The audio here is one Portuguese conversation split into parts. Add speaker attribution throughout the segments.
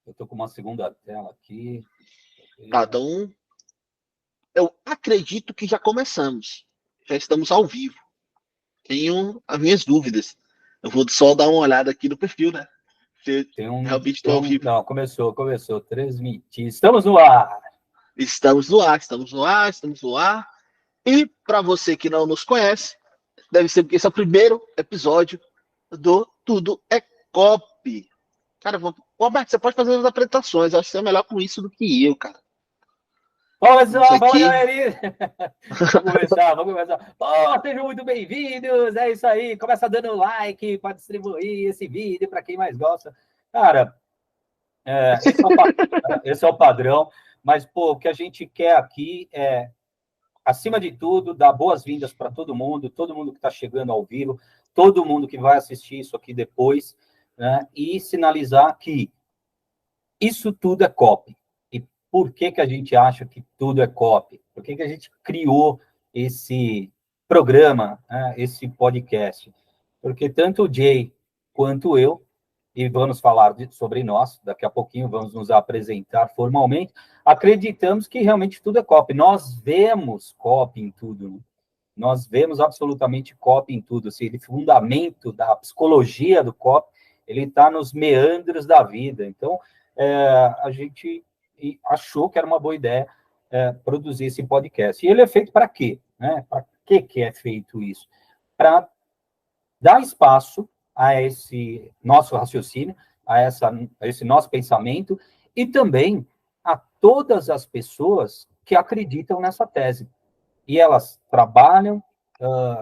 Speaker 1: Eu estou com uma segunda tela aqui.
Speaker 2: Tá, então eu acredito que já começamos. Já estamos ao vivo. Tenho as minhas dúvidas. Eu vou só dar uma olhada aqui no perfil, né? Se realmente estou ao vivo.
Speaker 1: Não, começou. Transmitir. Estamos no ar.
Speaker 2: Estamos no ar, estamos no ar, estamos no ar. E para você que não nos conhece, deve ser porque esse é o primeiro episódio do Tudo é Copy. Cara, Roberto, você pode fazer as apresentações. Eu acho que você é melhor com isso do que eu, cara.
Speaker 1: Fala,
Speaker 2: Vamos
Speaker 1: pessoal, fala,
Speaker 2: aqui.
Speaker 1: galerinha. Vamos começar. Pô, sejam muito bem-vindos. É isso aí. Começa dando like para distribuir esse vídeo para quem mais gosta. Cara, esse é o padrão. Mas, pô, o que a gente quer aqui é, acima de tudo, dar boas-vindas para todo mundo que está chegando ao vivo, todo mundo que vai assistir isso aqui depois, né? E sinalizar que isso tudo é copy. E por que a gente acha que tudo é copy? Por que a gente criou esse programa, né, esse podcast? Porque tanto o Jay quanto eu, e vamos falar sobre nós, daqui a pouquinho vamos nos apresentar formalmente, acreditamos que realmente tudo é copy. Nós vemos copy em tudo, né? Nós vemos absolutamente copy em tudo. Esse fundamento da psicologia do copy, ele está nos meandros da vida. Então, a gente achou que era uma boa ideia produzir esse podcast. E ele é feito para quê? Né? Para que é feito isso? Para dar espaço a esse nosso raciocínio, a esse nosso pensamento, e também a todas as pessoas que acreditam nessa tese. E elas trabalham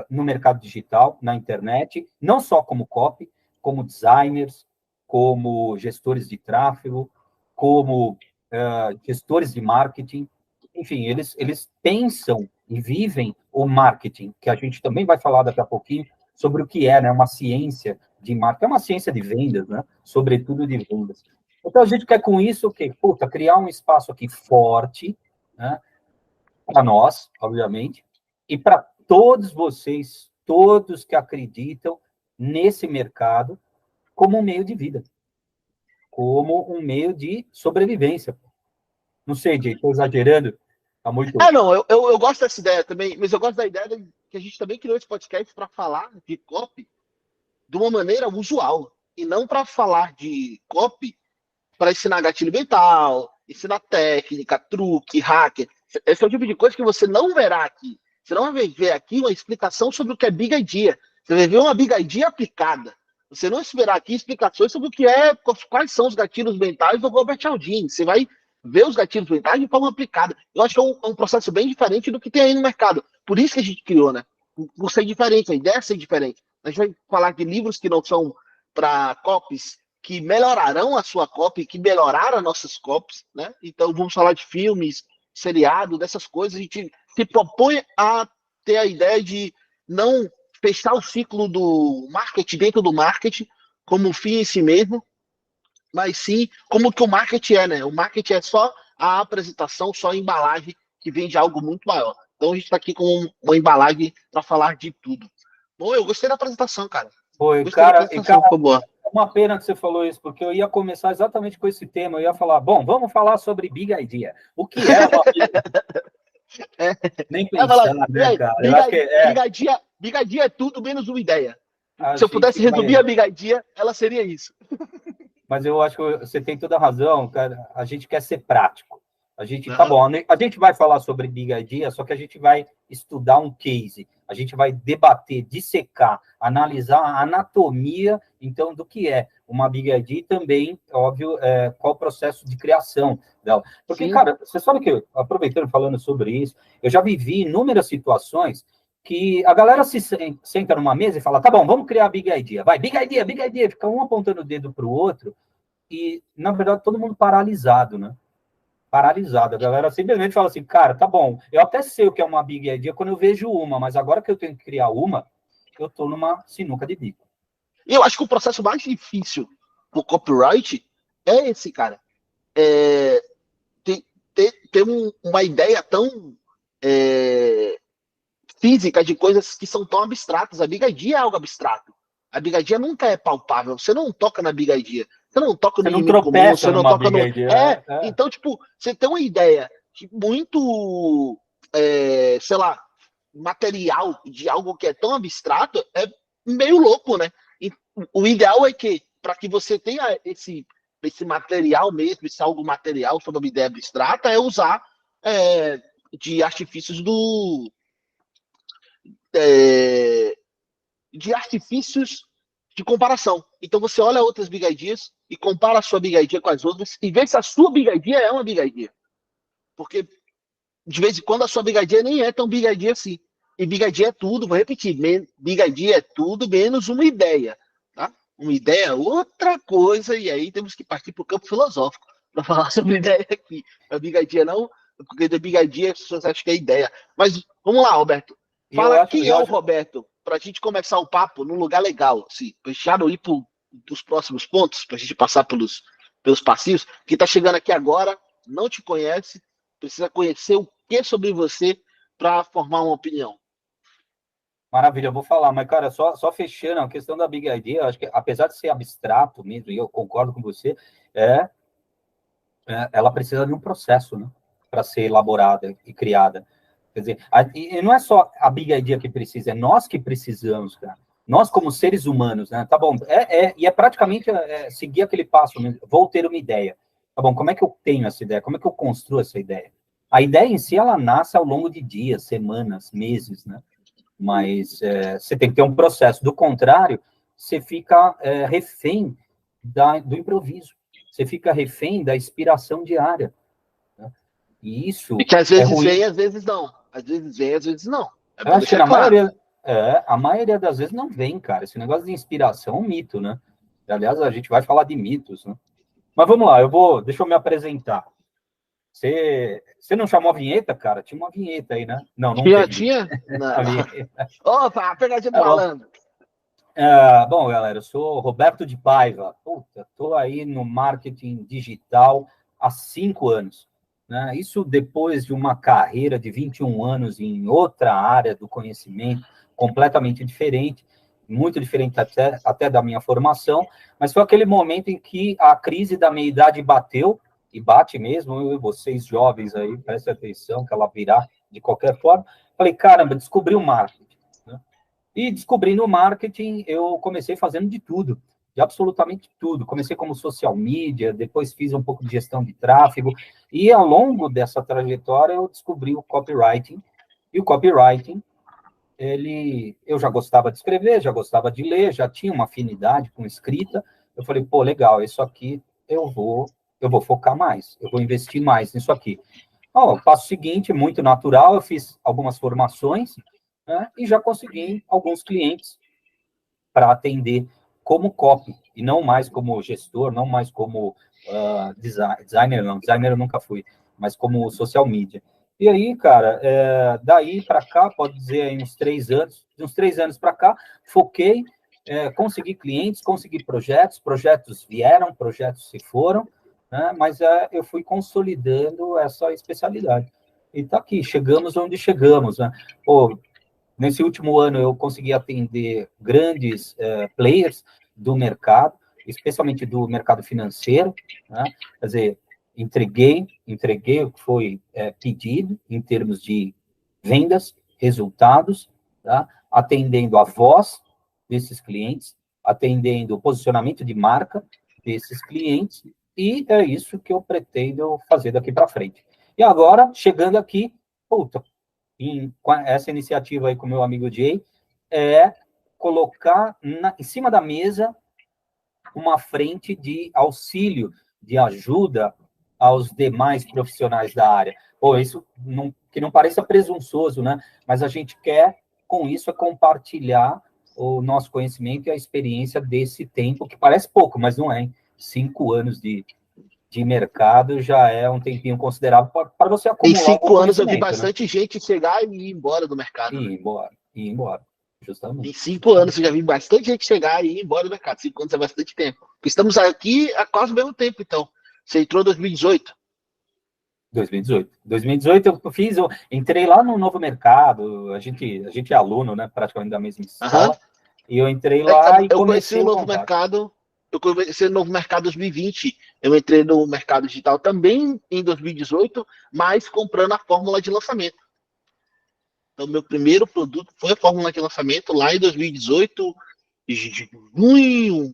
Speaker 1: no mercado digital, na internet, não só como copy, como designers, como gestores de tráfego, como gestores de marketing. Enfim, eles pensam e vivem o marketing, que a gente também vai falar daqui a pouquinho sobre o que é, né? Uma ciência de marketing, é uma ciência de vendas, né? Sobretudo de vendas. Então, a gente quer com isso o quê? Puta, criar um espaço aqui forte, né? Para nós, obviamente, e para todos vocês, todos que acreditam nesse mercado como um meio de vida, como um meio de sobrevivência. Não sei, Jay, estou exagerando? Tá muito.
Speaker 2: Não, eu gosto dessa ideia também, mas eu gosto da ideia que a gente também criou esse podcast para falar de copy de uma maneira usual, e não para falar de copy para ensinar gatilho mental, ensinar técnica, truque, hacker. Esse é o tipo de coisa que você não verá aqui. Você não vai ver aqui uma explicação sobre o que é Big Idea. Você vai ver uma Big Idea aplicada. Você não verá aqui explicações sobre o que é, quais são os gatilhos mentais do Robert Cialdini. Você vai ver os gatilhos mentais de forma aplicada. Eu acho que é um processo bem diferente do que tem aí no mercado. Por isso que a gente criou, né? Por ser diferente, a ideia é ser diferente. A gente vai falar de livros que não são para copies que melhorarão a sua copy, que melhoraram nossas copies, né? Então vamos falar de filmes, seriado, dessas coisas. A gente se propõe a ter a ideia de não fechar o ciclo do marketing dentro do marketing como fim em si mesmo, mas sim como que o marketing é, né? O marketing é só a apresentação, só a embalagem que vende algo muito maior. Então a gente está aqui com uma embalagem para falar de tudo. Bom, eu gostei da apresentação, cara.
Speaker 1: Foi,
Speaker 2: Gostei da apresentação, foi boa.
Speaker 1: É uma pena que você falou isso, porque eu ia começar exatamente com esse tema. Eu ia falar, bom, vamos falar sobre Big Idea. O que é uma Nem pensar, né, cara? Eu acho que
Speaker 2: Big Idea é tudo menos uma ideia.
Speaker 1: a
Speaker 2: Se eu pudesse
Speaker 1: gente
Speaker 2: resumir a Big Idea, ela seria isso.
Speaker 1: Mas eu acho que você tem toda a razão, cara. A gente quer ser prático. A gente, tá bom, a gente vai falar sobre Big Idea, só que a gente vai estudar um case, a gente vai debater, dissecar, analisar a anatomia, então, do que é uma Big Idea e também, óbvio, qual o processo de criação dela. Porque, sim, cara, você sabe que, aproveitando falando sobre isso, eu já vivi inúmeras situações que a galera se senta numa mesa e fala, tá bom, vamos criar a Big Idea, vai, Big Idea, fica um apontando o dedo para o outro, e, na verdade, todo mundo paralisado, né? Paralisado. A galera simplesmente fala assim, cara, tá bom, eu até sei o que é uma Big Idea quando eu vejo uma, mas agora que eu tenho que criar uma, eu tô numa sinuca de bico.
Speaker 2: Eu acho que o processo mais difícil do copyright é esse, cara. Ter uma ideia tão física de coisas que são tão abstratas. A Big Idea é algo abstrato. A Big Idea nunca é palpável. Você não toca na Big Idea. Você não toca no
Speaker 1: Você não
Speaker 2: inimigo comum,
Speaker 1: tropeça
Speaker 2: você não
Speaker 1: numa
Speaker 2: toca
Speaker 1: Big
Speaker 2: no.
Speaker 1: Idea.
Speaker 2: Então, tipo, você tem uma ideia muito, sei lá, material de algo que é tão abstrato, é meio louco, né? E o ideal é que, para que você tenha esse material mesmo, esse algo material sobre uma ideia abstrata, é usar de artifícios é, de artifícios de comparação. Então você olha outras Big Ideas e compara a sua Big Idea com as outras e vê se a sua Big Idea é uma Big Idea. Porque de vez em quando a sua Big Idea nem é tão Big Idea assim. E Big Idea é tudo, vou repetir, Big Idea é tudo menos uma ideia. Tá? Uma ideia é outra coisa, e aí temos que partir para o campo filosófico para falar sobre ideia aqui. A Big Idea não, porque da Big Idea as pessoas acham que é ideia. Mas vamos lá, Roberto. Fala quem é o Roberto, para a gente começar o papo num lugar legal, assim, para já não ir para os próximos pontos, para a gente passar pelos passivos. Quem está chegando aqui agora não te conhece, precisa conhecer o que sobre você para formar uma opinião.
Speaker 1: Maravilha, eu vou falar, mas, cara, só fechando a questão da Big Idea, acho que, apesar de ser abstrato mesmo, e eu concordo com você, ela precisa de um processo, né, para ser elaborada e criada. Quer dizer, e não é só a Big Idea que precisa, é nós que precisamos, cara. Nós, como seres humanos, né? Tá bom, e é praticamente seguir aquele passo, né? Vou ter uma ideia. Tá bom, como é que eu tenho essa ideia? Como é que eu construo essa ideia? A ideia em si, ela nasce ao longo de dias, semanas, meses, né? Mas você tem que ter um processo. Do contrário, você fica refém do improviso. Você fica refém da inspiração diária. Né? E isso
Speaker 2: que às vezes
Speaker 1: ruim.
Speaker 2: vem, às vezes não. Às vezes vem, às vezes não.
Speaker 1: Eu acho que a maioria das vezes não vem, cara. Esse negócio de inspiração é um mito, né? Aliás, a gente vai falar de mitos, né? Mas vamos lá, deixa eu me apresentar. Você não chamou a vinheta, cara? Tinha uma vinheta aí, né? Não tem.
Speaker 2: Tinha? Não. Opa, pegadinha do malandro.
Speaker 1: Bom, galera, eu sou Roberto de Paiva. Puta, estou aí no marketing digital há 5 anos. Né? Isso depois de uma carreira de 21 anos em outra área do conhecimento, completamente diferente, muito diferente até da minha formação, mas foi aquele momento em que a crise da meia-idade bateu, e bate mesmo, vocês jovens aí, prestem atenção, que ela virá de qualquer forma. Falei, caramba, descobri o marketing. Né? E descobrindo o marketing, eu comecei fazendo de tudo, de absolutamente tudo. Comecei como social media, depois fiz um pouco de gestão de tráfego, e ao longo dessa trajetória eu descobri o copywriting, e o copywriting, eu já gostava de escrever, já gostava de ler, já tinha uma afinidade com escrita. Eu falei, pô, legal, isso aqui eu vou focar mais, eu vou investir mais nisso aqui. O passo seguinte, muito natural, eu fiz algumas formações, né, e já consegui alguns clientes para atender como copy, e não mais como gestor, não mais como designer, não, designer eu nunca fui, mas como social media. E aí, cara, daí para cá, pode dizer aí uns 3 anos, de uns 3 anos para cá, foquei, consegui clientes, consegui projetos vieram, projetos se foram, né, mas eu fui consolidando essa especialidade. E tá aqui, chegamos onde chegamos, né? Pô, nesse último ano eu consegui atender grandes players do mercado, especialmente do mercado financeiro, né? Quer dizer, entreguei o que foi pedido em termos de vendas, resultados, tá? Atendendo a voz desses clientes, atendendo o posicionamento de marca desses clientes, e é isso que eu pretendo fazer daqui para frente. E agora, chegando aqui, puta, com essa iniciativa aí com o meu amigo Jay, é colocar em cima da mesa uma frente de auxílio, de ajuda aos demais profissionais da área. Pô, isso que não pareça presunçoso, né? Mas a gente quer, com isso, compartilhar o nosso conhecimento e a experiência desse tempo, que parece pouco, mas não é, hein? 5 anos de mercado já é um tempinho considerável para você acumular.
Speaker 2: Em 5 anos eu vi bastante gente chegar e ir embora do mercado.
Speaker 1: Ir embora, justamente.
Speaker 2: Em 5 anos eu já vi bastante gente chegar e ir embora do mercado. 5 anos é bastante tempo. Estamos aqui há quase o mesmo tempo, então. Você entrou em 2018?
Speaker 1: 2018 eu entrei lá no novo mercado, a gente é aluno, né, praticamente da mesma escola, E eu entrei lá e
Speaker 2: Eu conheci
Speaker 1: comecei
Speaker 2: o
Speaker 1: o
Speaker 2: novo
Speaker 1: contato.
Speaker 2: mercado, eu conheci o novo mercado 2020. Eu entrei no mercado digital também em 2018, mas comprando a fórmula de lançamento. Então, meu primeiro produto foi a fórmula de lançamento lá em 2018, junho,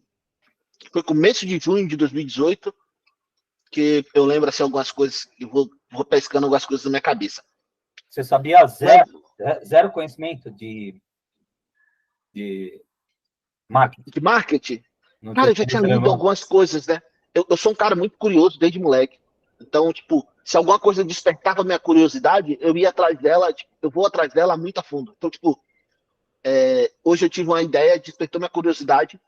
Speaker 2: foi começo de junho de 2018, que eu lembro assim algumas coisas, vou pescando algumas coisas na minha cabeça.
Speaker 1: Você sabia
Speaker 2: Mas
Speaker 1: zero conhecimento de marketing?
Speaker 2: de marketing,
Speaker 1: Não
Speaker 2: cara,
Speaker 1: tinha
Speaker 2: eu já tinha
Speaker 1: cabeça
Speaker 2: lido
Speaker 1: nenhuma?
Speaker 2: algumas coisas, né? Eu sou um cara muito curioso desde moleque. Então, tipo, se alguma coisa despertava minha curiosidade, eu ia atrás dela, tipo, eu vou atrás dela muito a fundo. Então, tipo, hoje eu tive uma ideia, despertou minha curiosidade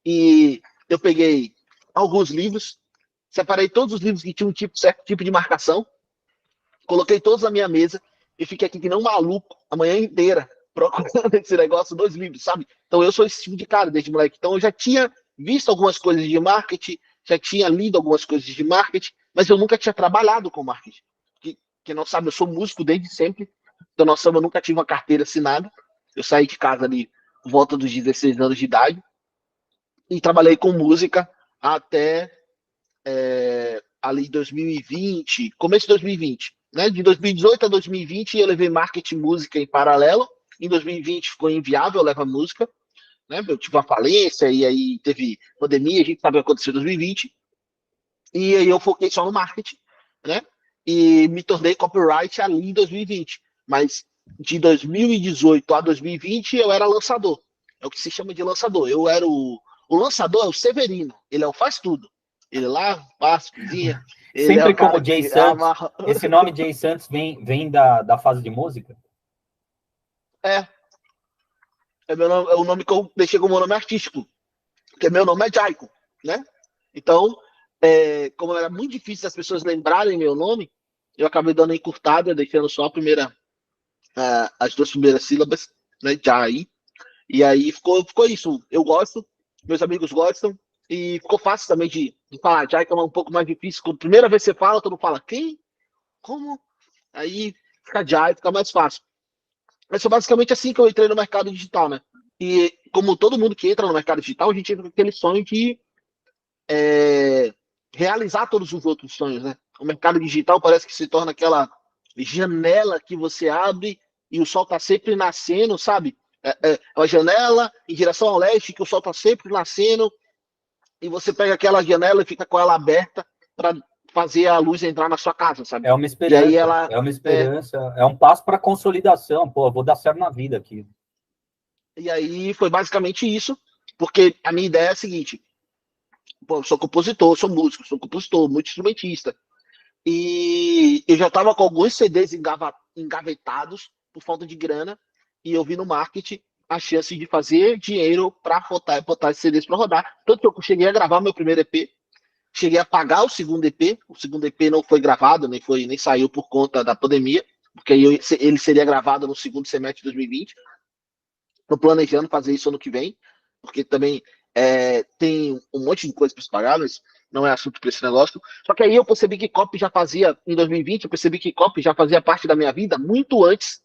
Speaker 2: e eu peguei alguns livros, separei todos os livros que tinham um certo tipo de marcação, coloquei todos na minha mesa e fiquei aqui que não maluco a manhã inteira procurando esse negócio dos livros, sabe? Então eu sou esse tipo de cara desde moleque. Então eu já tinha visto algumas coisas de marketing, já tinha lido algumas coisas de marketing, mas eu nunca tinha trabalhado com marketing. Quem não sabe, eu sou músico desde sempre. Então, nossa, eu nunca tive uma carteira assinada. Eu saí de casa ali por volta dos 16 anos de idade e trabalhei com música até ali 2020, começo de 2020, né? De 2018 a 2020 eu levei marketing e música em paralelo. Em 2020 ficou inviável levar música, né? Eu tive uma falência e aí teve pandemia, a gente sabe o que aconteceu em 2020. E aí eu foquei só no marketing, né? E me tornei copyright ali em 2020. Mas de 2018 a 2020 eu era lançador. É o que se chama de lançador. Eu era o lançador é o Severino. Ele é o faz tudo. Ele lá, faz, cozinha. Ele é o
Speaker 1: Sempre como
Speaker 2: cara
Speaker 1: Jay
Speaker 2: que
Speaker 1: Santos.
Speaker 2: amarra.
Speaker 1: Esse nome Jay Santos vem da fase de música?
Speaker 2: É, meu nome, é o nome que eu deixei como nome artístico. Porque meu nome é Jaico, né? Então, como era muito difícil as pessoas lembrarem meu nome, eu acabei dando uma encurtada, deixando só a primeira, as duas primeiras sílabas, né? Jai. E aí ficou isso. Eu gosto, meus amigos gostam, e ficou fácil também de falar. Jai que é um pouco mais difícil. Quando a primeira vez que você fala, todo mundo fala, quem? Como? Aí fica Jai, fica mais fácil. Mas foi basicamente assim que eu entrei no mercado digital, né? E como todo mundo que entra no mercado digital, a gente entra com aquele sonho de realizar todos os outros sonhos, né? O mercado digital parece que se torna aquela janela que você abre e o sol está sempre nascendo, sabe? É uma janela em direção ao leste que o sol está sempre nascendo e você pega aquela janela e fica com ela aberta para fazer a luz entrar na sua casa, sabe?
Speaker 1: É uma
Speaker 2: E aí
Speaker 1: esperança,
Speaker 2: ela
Speaker 1: é uma esperança, é um passo para consolidação. Pô, vou dar certo na vida aqui.
Speaker 2: e aí foi basicamente isso, porque a minha ideia é a seguinte: pô, eu sou compositor, sou músico, sou compositor, muito instrumentista. E eu já estava com alguns CDs engavetados por falta de grana. E eu vi no marketing a chance de fazer dinheiro para botar esses CDs para rodar. Tanto que eu cheguei a gravar meu primeiro EP, cheguei a pagar o segundo EP. O segundo EP não foi gravado, nem saiu por conta da pandemia, porque aí ele seria gravado no segundo semestre de 2020. Estou planejando fazer isso ano que vem, porque também tem um monte de coisa para se pagar, mas não é assunto para esse negócio. Só que aí eu percebi que copy já fazia, em 2020, eu percebi que copy já fazia parte da minha vida muito antes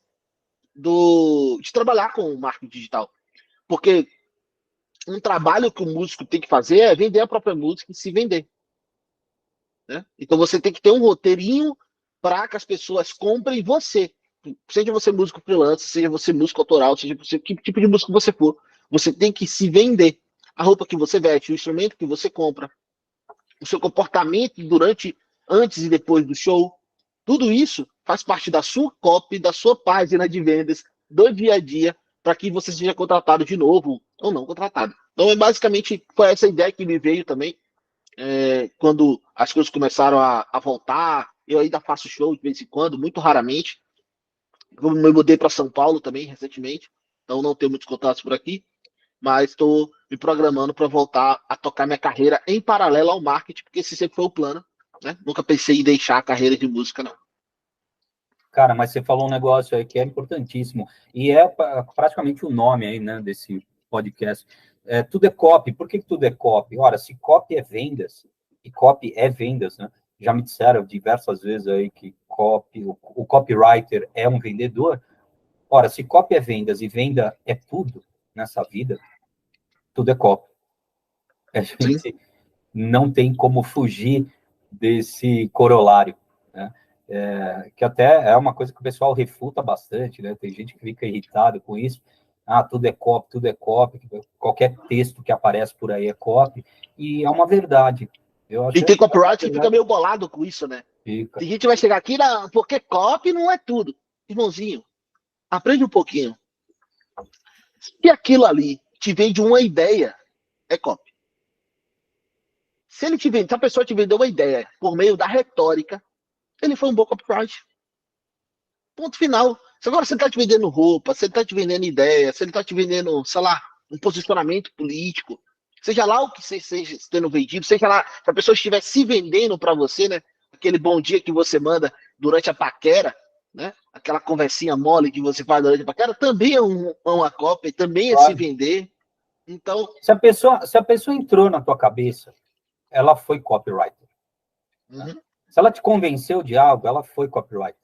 Speaker 2: de trabalhar com marketing digital. Porque um trabalho que o músico tem que fazer é vender a própria música e se vender. Né? Então você tem que ter um roteirinho para que as pessoas comprem você. Seja você músico freelance, seja você músico autoral, seja você, que tipo de músico você for, você tem que se vender. A roupa que você veste, o instrumento que você compra, o seu comportamento durante, antes e depois do show, tudo isso faz parte da sua copy, da sua página de vendas, do dia a dia, para que você seja contratado de novo ou não contratado. Então, basicamente, foi essa ideia que me veio também quando as coisas começaram a voltar. Eu ainda faço show de vez em quando, muito raramente. Eu me mudei para São Paulo também recentemente, então não tenho muitos contatos por aqui, mas estou me programando para voltar a tocar minha carreira em paralelo ao marketing, porque esse sempre foi o plano, né? Nunca pensei em deixar a carreira de música, não.
Speaker 1: Cara, mas você falou um negócio aí que é importantíssimo, e é praticamente o nome aí, né, desse podcast. Tudo é copy. Por que tudo é copy? Ora, se copy é vendas, e copy é vendas, né? Já me disseram diversas vezes aí que o copywriter é um vendedor. Ora, se copy é vendas e venda é tudo nessa vida, tudo é copy. A
Speaker 2: Sim.
Speaker 1: gente não tem como fugir desse corolário, né? Que até é uma coisa que o pessoal refuta bastante, né? Tem gente que fica irritado com isso. Ah, tudo é copy, qualquer texto que aparece por aí é copy, e é uma verdade. Eu acho
Speaker 2: E tem
Speaker 1: que é uma
Speaker 2: copyright que fica
Speaker 1: verdade.
Speaker 2: meio bolado com isso, né?
Speaker 1: Fica.
Speaker 2: Tem gente que vai chegar aqui, porque copy não é tudo. Irmãozinho, aprende um pouquinho. Se aquilo ali te vende uma ideia, é copy. Se a pessoa te vendeu uma ideia por meio da retórica, ele foi um bom copyright. Ponto final. Agora, se ele está te vendendo roupa, se ele está te vendendo ideia, se ele está te vendendo, sei lá, um posicionamento político, seja lá o que seja sendo vendido, seja lá, se a pessoa estiver se vendendo para você, né? Aquele bom dia que você manda durante a paquera, né? Aquela conversinha mole que você faz durante a paquera, também é uma cópia, também é se
Speaker 1: Claro.
Speaker 2: vender. Então.
Speaker 1: Se a pessoa entrou na tua cabeça, ela foi copywriter. Né?
Speaker 2: Uhum.
Speaker 1: Se ela te convenceu de algo, ela foi copywriter.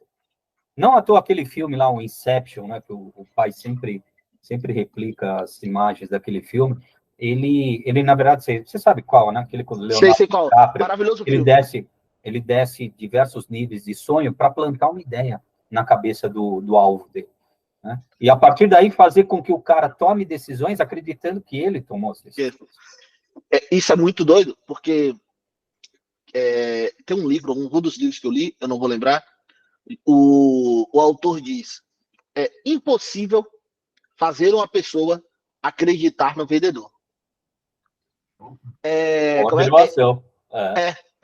Speaker 1: Não à toa aquele filme lá, o Inception, né, que o pai sempre replica as imagens daquele filme. Ele na verdade, você sabe qual, né? Aquele com o Leonardo
Speaker 2: Sei qual.
Speaker 1: DiCaprio.
Speaker 2: Maravilhoso
Speaker 1: Ele
Speaker 2: filme.
Speaker 1: desce diversos níveis de sonho para plantar uma ideia na cabeça do alvo dele. Né? E a partir daí fazer com que o cara tome decisões acreditando que ele tomou as decisões.
Speaker 2: Isso é muito doido, porque tem um livro, um dos livros que eu li, eu não vou lembrar, o autor diz: é impossível fazer uma pessoa acreditar no vendedor.
Speaker 1: Boa afirmação.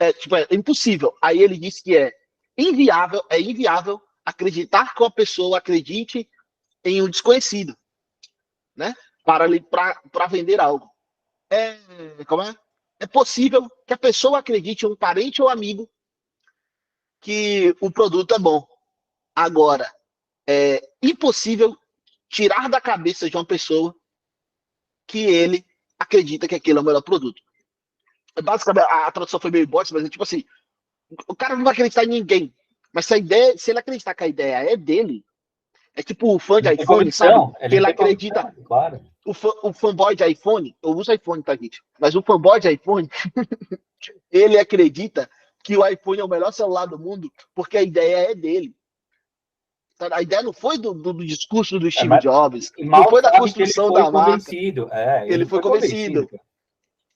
Speaker 2: É impossível. Aí ele diz que é inviável acreditar que uma pessoa acredite em um desconhecido, né? Para vender algo. Como é? É possível que a pessoa acredite em um parente ou amigo que o produto é bom. Agora, é impossível tirar da cabeça de uma pessoa que ele acredita que aquele é o melhor produto. Basicamente, a tradução foi meio bosta, mas é tipo assim, o cara não vai acreditar em ninguém. Mas se ele acreditar que a ideia é dele, é tipo o fã de
Speaker 1: Ele tem
Speaker 2: iPhone, sabe?
Speaker 1: convicção,
Speaker 2: Que
Speaker 1: ele
Speaker 2: ele
Speaker 1: tem
Speaker 2: acredita.
Speaker 1: convicção, claro.
Speaker 2: O fanboy de iPhone, eu uso iPhone, tá, gente? Mas o fanboy de iPhone, ele acredita que o iPhone é o melhor celular do mundo porque a ideia é dele. A ideia não foi do discurso do Steve
Speaker 1: Mas,
Speaker 2: Jobs,
Speaker 1: e
Speaker 2: não
Speaker 1: mal
Speaker 2: foi da
Speaker 1: sabe que ele
Speaker 2: construção
Speaker 1: foi
Speaker 2: da marca.
Speaker 1: convencido.
Speaker 2: Ele
Speaker 1: Ele
Speaker 2: foi
Speaker 1: foi convencido.
Speaker 2: convencido.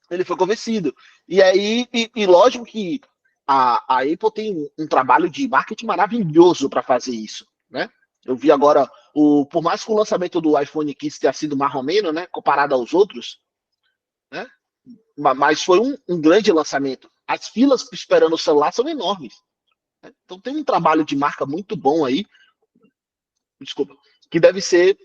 Speaker 2: Ele foi convencido. E aí, lógico que a Apple tem um trabalho de marketing maravilhoso para fazer isso, né? Eu vi agora, por mais que o lançamento do iPhone 15 tenha sido marromeno, né, comparado aos outros, né? Mas foi um grande lançamento. As filas esperando o celular são enormes. Né? Então tem um trabalho de marca muito bom aí, desculpa, que deve ser,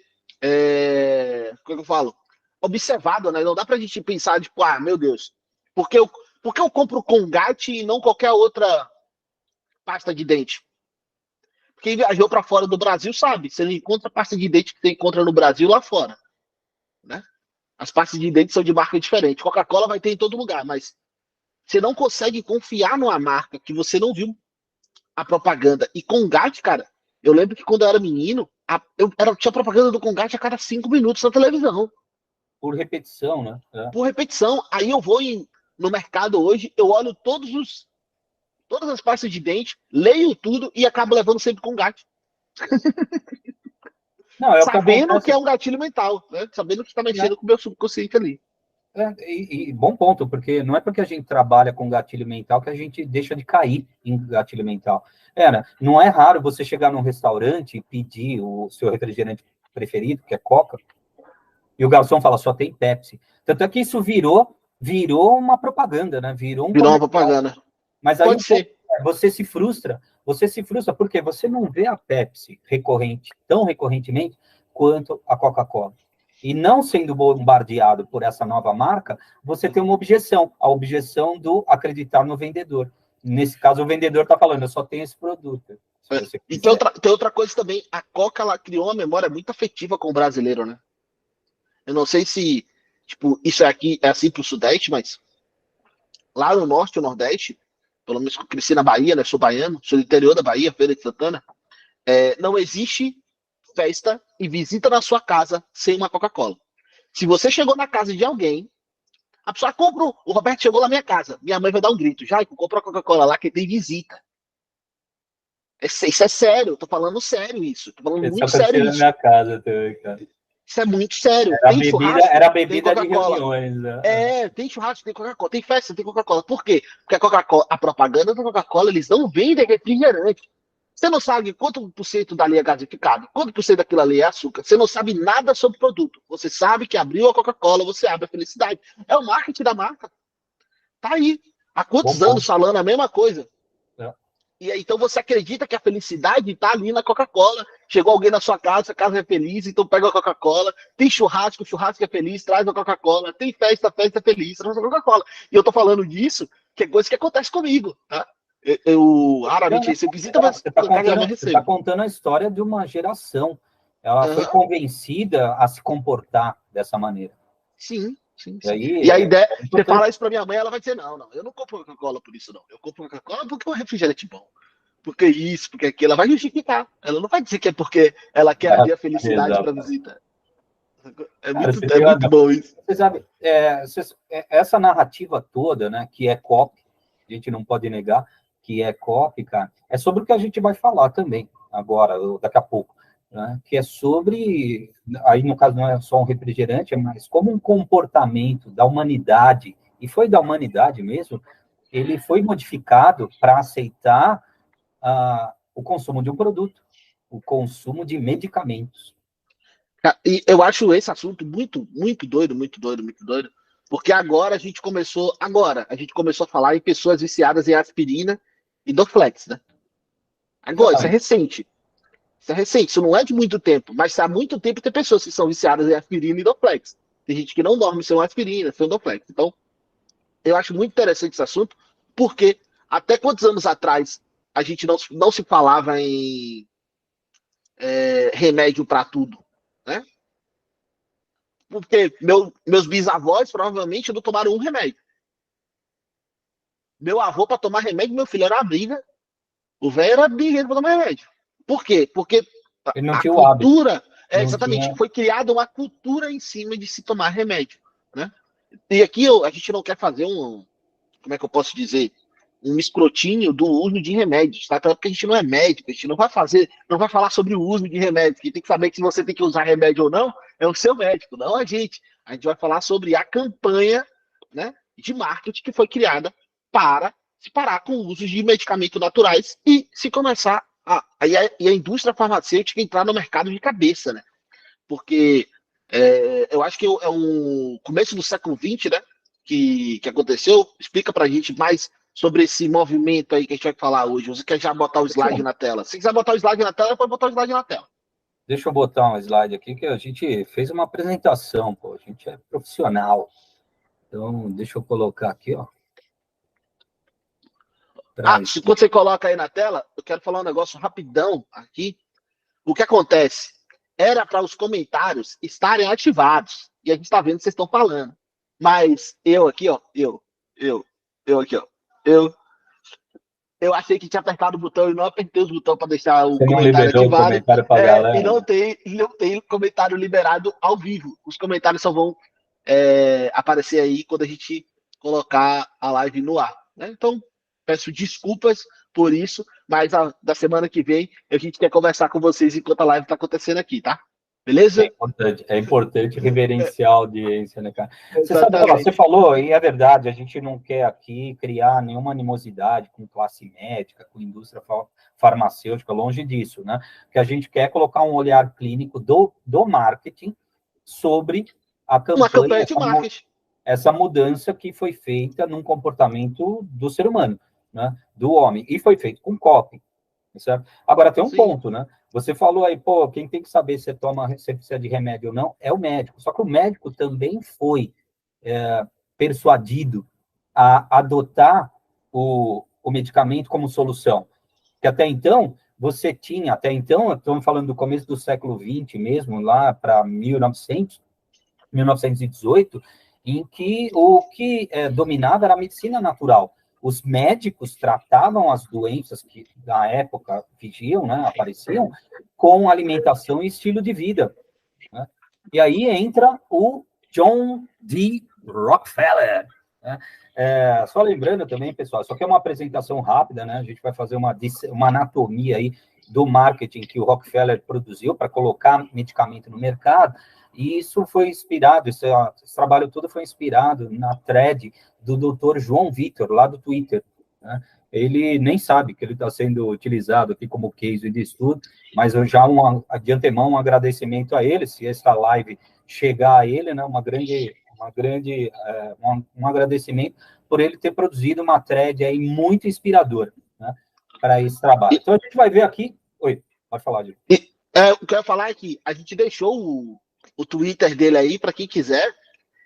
Speaker 2: como é que eu falo? Observado, né? Não dá pra gente pensar, tipo, meu Deus, por que eu compro Colgate e não qualquer outra pasta de dente? Quem viajou para fora do Brasil sabe, você não encontra pasta de dente que você encontra no Brasil lá fora, né? As pastas de dente são de marca diferente. Coca-Cola vai ter em todo lugar, mas você não consegue confiar numa marca que você não viu a propaganda. E Colgate, cara, eu lembro que quando eu era menino, tinha propaganda do Colgate a cada 5 minutos na televisão.
Speaker 1: Por repetição, né?
Speaker 2: Por repetição. Aí eu vou no mercado hoje, eu olho todas as pastas de dente, leio tudo e acabo levando sempre Colgate.
Speaker 1: Não, é o que
Speaker 2: Sabendo que
Speaker 1: acontece.
Speaker 2: é um gatilho mental, né? Sabendo que está mexendo com o meu subconsciente ali.
Speaker 1: Bom ponto, porque não é porque a gente trabalha com gatilho mental que a gente deixa de cair em gatilho mental. Não é raro você chegar num restaurante e pedir o seu refrigerante preferido, que é Coca, e o garçom fala, só tem Pepsi. Tanto é que isso virou uma propaganda, né? Virou um
Speaker 2: Virou uma
Speaker 1: comercial.
Speaker 2: propaganda.
Speaker 1: Mas aí
Speaker 2: Pode ser.
Speaker 1: você se frustra porque você não vê a Pepsi tão recorrentemente quanto a Coca-Cola. E não sendo bombardeado por essa nova marca, você tem uma objeção, a objeção do acreditar no vendedor. Nesse caso, o vendedor está falando, eu só tenho esse produto.
Speaker 2: E tem outra coisa também, a Coca ela criou uma memória muito afetiva com o brasileiro, né? Eu não sei se, tipo, isso aqui é assim pro Sudeste, mas lá no Norte e no Nordeste, pelo menos eu cresci na Bahia, né? Sou baiano, sou do interior da Bahia, Feira de Santana, não existe festa e visita na sua casa sem uma Coca-Cola. Se você chegou na casa de alguém, a pessoa compra. O Roberto chegou na minha casa. Minha mãe vai dar um grito. Jaico, compra a Coca-Cola lá que tem visita. Isso é sério. Eu tô falando sério isso. Tô falando
Speaker 1: Isso
Speaker 2: muito sério
Speaker 1: acontecia na
Speaker 2: isso.
Speaker 1: minha casa também, cara.
Speaker 2: Isso é muito sério.
Speaker 1: Era
Speaker 2: Tem churrasco,
Speaker 1: era
Speaker 2: tem
Speaker 1: bebida de
Speaker 2: Coca-Cola.
Speaker 1: reuniões, né?
Speaker 2: Tem churrasco, tem Coca-Cola. Tem festa, tem Coca-Cola. Por quê? Porque a Coca-Cola, a propaganda da Coca-Cola, eles não vendem refrigerante. Você não sabe quanto por cento dali é gasificado, quanto por cento daquilo ali é açúcar. Você não sabe nada sobre o produto. Você sabe que abriu a Coca-Cola, você abre a felicidade. É o marketing da marca. Tá aí. Há
Speaker 1: Bom
Speaker 2: quantos anos
Speaker 1: ponto.
Speaker 2: falando a mesma coisa?
Speaker 1: É.
Speaker 2: E aí, então você acredita que a felicidade está ali na Coca-Cola. Chegou alguém na sua casa é feliz, então pega a Coca-Cola. Tem churrasco, o churrasco é feliz, traz a Coca-Cola. Tem festa, a festa é feliz, traz a Coca-Cola. E eu tô falando disso, que é coisa que acontece comigo, tá? Eu
Speaker 1: Não,
Speaker 2: raramente
Speaker 1: não,
Speaker 2: recebo visita, mas
Speaker 1: você
Speaker 2: na casa da minha
Speaker 1: tá
Speaker 2: recebo.
Speaker 1: contando a história de uma geração. Ela foi
Speaker 2: Aham,
Speaker 1: convencida a se comportar dessa maneira.
Speaker 2: sim, sim,
Speaker 1: E
Speaker 2: sim.
Speaker 1: aí
Speaker 2: E a ideia,
Speaker 1: é
Speaker 2: você
Speaker 1: importante.
Speaker 2: fala isso pra minha mãe, ela vai dizer: não, não, eu não compro Coca-Cola por isso, não. Eu compro Coca-Cola porque é um refrigerante bom. Porque isso, porque aquilo, ela vai justificar. Ela não vai dizer que é porque ela quer abrir a felicidade para
Speaker 1: Exato.
Speaker 2: visita.
Speaker 1: Cara, você
Speaker 2: É
Speaker 1: tem
Speaker 2: muito
Speaker 1: razão.
Speaker 2: bom isso.
Speaker 1: Você sabe, essa narrativa toda, né, que é copy, a gente não pode negar que é copy, cara, é sobre o que a gente vai falar também, agora, daqui a pouco, né, que é sobre, aí no caso não é só um refrigerante, é mais como um comportamento da humanidade, e foi da humanidade mesmo, ele foi modificado para aceitar o consumo de um produto, o consumo de medicamentos.
Speaker 2: E eu acho esse assunto muito, muito doido, muito doido, muito doido. Porque agora a gente começou a falar em pessoas viciadas em aspirina e Dorflex, né? Agora, isso é
Speaker 1: Exatamente.
Speaker 2: recente. Isso é recente, isso não é de muito tempo, mas há muito tempo tem pessoas que são viciadas em aspirina e Dorflex. Tem gente que não dorme sem aspirina, sem Dorflex. Então, eu acho muito interessante esse assunto, porque até quantos anos atrás a gente não se falava em remédio para tudo, né? Porque meus bisavós provavelmente não tomaram um remédio. Meu avô, para tomar remédio, meu filho era uma briga. O velho era briga para tomar remédio. Por quê? Porque
Speaker 1: Ele não
Speaker 2: a
Speaker 1: tinha o hábito,
Speaker 2: cultura,
Speaker 1: não
Speaker 2: exatamente,
Speaker 1: tinha.
Speaker 2: foi criada uma cultura em cima de se tomar remédio, né? E aqui a gente não quer fazer como é que eu posso dizer? Um escrotínio do uso de remédios, tá? Porque a gente não é médico, a gente não vai falar sobre o uso de remédios. Quem tem que saber que se você tem que usar remédio ou não é o seu médico, não a gente. A gente vai falar sobre a campanha, né, de marketing que foi criada para se parar com o uso de medicamentos naturais e se começar e a indústria farmacêutica entrar no mercado de cabeça, né? Porque eu acho que é um começo do século XX, né? Que aconteceu. Explica pra gente mais sobre esse movimento aí que a gente vai falar hoje. Você quer já botar o
Speaker 1: Deixa
Speaker 2: slide
Speaker 1: eu,
Speaker 2: na tela? Se quiser botar o slide na tela, pode botar o slide na tela.
Speaker 1: deixa eu botar um slide aqui, que a gente fez uma apresentação, pô, a gente é profissional. Então, deixa eu colocar aqui, ó.
Speaker 2: Quando você coloca aí na tela, eu quero falar um negócio rapidão aqui. O que acontece? Era para os comentários estarem ativados. E a gente está vendo que vocês estão falando. Mas eu aqui, ó, eu aqui, ó, eu achei que tinha apertado o botão e não apertei os botões para deixar o
Speaker 1: Você não
Speaker 2: comentário
Speaker 1: liberou o
Speaker 2: ativado.
Speaker 1: comentário para a
Speaker 2: E
Speaker 1: galera?
Speaker 2: não tem comentário liberado ao vivo. Os comentários só vão aparecer aí quando a gente colocar a live no ar, né? Então, peço desculpas por isso, mas da semana que vem a gente quer conversar com vocês enquanto a live está acontecendo aqui, tá? Beleza?
Speaker 1: É importante reverenciar a audiência, né, cara? Você sabe, ó, você
Speaker 2: Exatamente.
Speaker 1: falou, e é verdade, a gente não quer aqui criar nenhuma animosidade com classe médica, com indústria farmacêutica, longe disso, né? Porque a gente quer colocar um olhar clínico do marketing sobre a
Speaker 2: Uma
Speaker 1: campanha,
Speaker 2: campanha de marketing.
Speaker 1: essa mudança que foi feita num comportamento do ser humano, né? Do homem, e foi feito com copy. Certo? Agora, tem um
Speaker 2: Sim,
Speaker 1: ponto, né? Você falou aí, pô, quem tem que saber se precisa de remédio ou não é o médico. Só que o médico também foi persuadido a adotar o medicamento como solução. Que até então, estamos falando do começo do século XX mesmo, lá para 1918, em que o que dominava era a medicina natural. Os médicos tratavam as doenças que na época vigiam, né, apareciam, com alimentação e estilo de vida. Né? E aí entra o John D. Rockefeller, né? Só lembrando também, pessoal, isso aqui é uma apresentação rápida, né? A gente vai fazer uma anatomia aí do marketing que o Rockefeller produziu para colocar medicamento no mercado, e isso foi inspirado, esse trabalho todo foi inspirado na thread do Dr. João Vitor, lá do Twitter, né? Ele nem sabe que ele está sendo utilizado aqui como case de estudo, mas eu já, de antemão, um agradecimento a ele, se essa live chegar a ele, né? Um agradecimento por ele ter produzido uma thread aí muito inspiradora, né, para esse trabalho. Então, a gente vai ver aqui... Oi, pode falar, Diego.
Speaker 2: O que eu ia falar é que a gente deixou o Twitter dele aí para quem quiser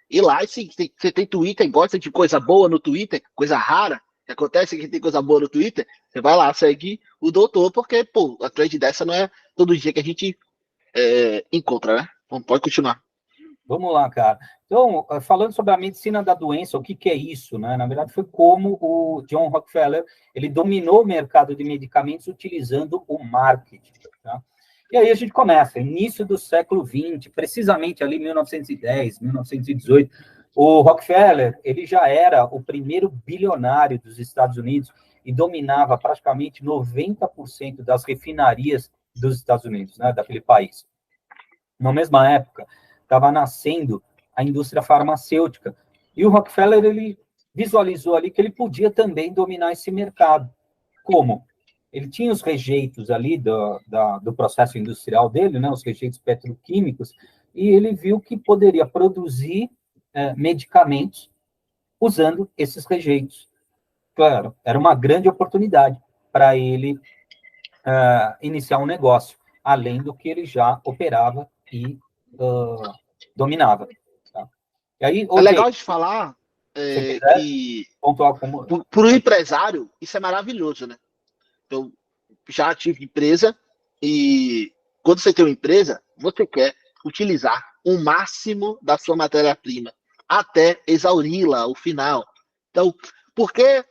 Speaker 2: ir lá. E se você tem Twitter e gosta de coisa boa no Twitter, coisa rara, que acontece que tem coisa boa no Twitter, você vai lá, segue o doutor, porque, pô, a thread dessa não é todo dia que a gente encontra, né? Então, pode continuar.
Speaker 1: Vamos lá, cara. Então, falando sobre a medicina da doença, o que é isso, né? Na verdade, foi como o John Rockefeller, ele dominou o mercado de medicamentos utilizando o marketing, tá? E aí a gente começa, início do século XX, precisamente ali 1910, 1918, o Rockefeller, ele já era o primeiro bilionário dos Estados Unidos e dominava praticamente 90% das refinarias dos Estados Unidos, né, daquele país. Na mesma época, estava nascendo a indústria farmacêutica. E o Rockefeller, ele visualizou ali que ele podia também dominar esse mercado. Como? Ele tinha os rejeitos ali do processo industrial dele, né, os rejeitos petroquímicos, e ele viu que poderia produzir medicamentos usando esses rejeitos. Claro, era uma grande oportunidade para ele iniciar um negócio, além do que ele já operava e dominava. Tá? E aí,
Speaker 2: é legal de falar que para o empresário isso é maravilhoso, né? Eu já tive empresa e quando você tem uma empresa, você quer utilizar o máximo da sua matéria-prima até exauri-la ao final. Então, por que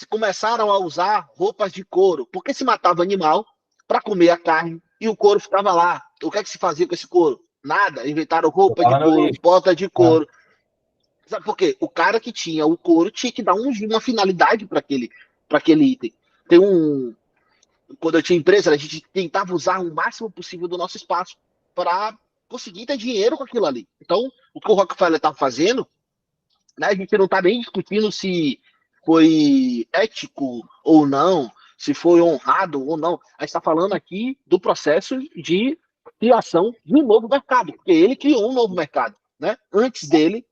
Speaker 2: começaram a usar roupas de couro? Porque se matava animal para comer a carne e o couro ficava lá. O que é que se fazia com esse couro? Nada. Inventaram roupa de couro, bota de couro. Sabe por quê? O cara que tinha o couro tinha que dar uma finalidade para aquele item. Quando eu tinha empresa, a gente tentava usar o máximo possível do nosso espaço para conseguir ter dinheiro com aquilo ali. Então, o que o Rockefeller estava fazendo, né, a gente não está nem discutindo se foi ético ou não, se foi honrado ou não. A gente está falando aqui do processo de criação de um novo mercado, porque ele criou um novo mercado, né? Antes dele,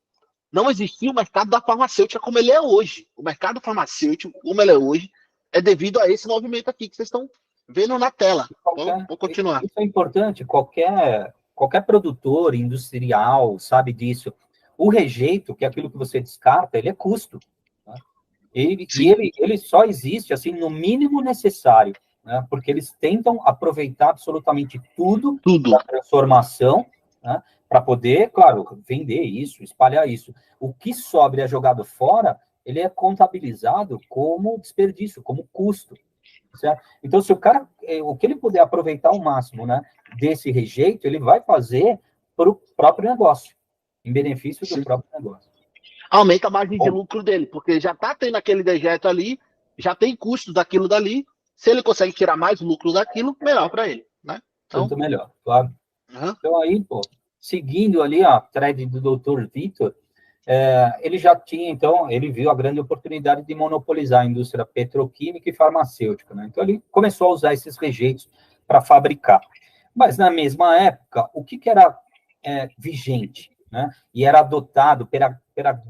Speaker 2: não existia o mercado da farmacêutica como ele é hoje. O mercado farmacêutico, como ele é hoje, é devido a esse movimento aqui que vocês estão vendo na tela. Vamos continuar.
Speaker 1: Isso é importante. Qualquer produtor industrial sabe disso. O rejeito, que é aquilo que você descarta, ele é custo. Tá? Ele só existe assim no mínimo necessário, né? Porque eles tentam aproveitar absolutamente tudo. Da transformação, né? Para poder, claro, vender isso, espalhar isso. O que sobra e é jogado fora, ele é contabilizado como desperdício, como custo. Certo? Então, se o cara, o que ele puder aproveitar ao máximo, né, desse rejeito, ele vai fazer para o próprio negócio, em benefício do próprio negócio.
Speaker 2: Aumenta a margem de lucro dele, porque já está tendo aquele dejeto ali, já tem custo daquilo dali. Se ele consegue tirar mais lucro daquilo, melhor para ele, né?
Speaker 1: Então, tanto melhor, claro. Então, aí, seguindo ali a thread do Dr. Vitor, ele já tinha, então, ele viu a grande oportunidade de monopolizar a indústria petroquímica e farmacêutica, né? Então, ele começou a usar esses rejeitos para fabricar. Mas, na mesma época, o que era vigente, né? E era adotado pela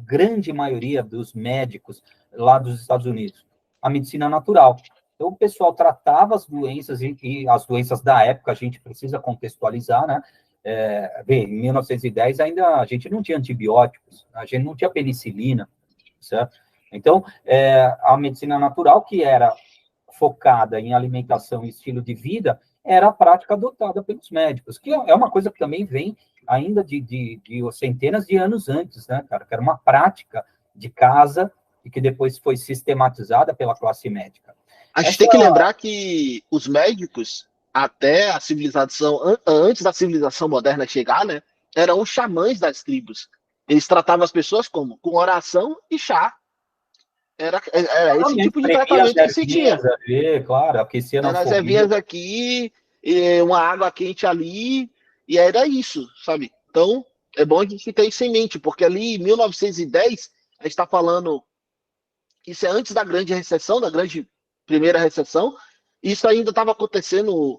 Speaker 1: grande maioria dos médicos lá dos Estados Unidos? A medicina natural. Então, o pessoal tratava as doenças, e as doenças da época, a gente precisa contextualizar, né? Em 1910 ainda a gente não tinha antibióticos, a gente não tinha penicilina, certo? Então, a medicina natural, que era focada em alimentação e estilo de vida, era a prática adotada pelos médicos, que é uma coisa que também vem ainda de centenas de anos antes, né, cara? Que era uma prática de casa e que depois foi sistematizada pela classe médica.
Speaker 2: A gente tem que lembrar que os médicos, até a civilização, antes da civilização moderna chegar, né, eram os xamãs das tribos. Eles tratavam as pessoas como? Com oração e chá. Era esse tipo de tratamento que se tinha.
Speaker 1: Ali, claro, aquecia
Speaker 2: Nas
Speaker 1: nas
Speaker 2: ervinhas aqui, uma água quente ali, e era isso, sabe? Então, é bom a gente ter isso em mente, porque ali em 1910, a gente está falando, isso é antes da grande recessão, da grande primeira recessão, isso ainda estava acontecendo,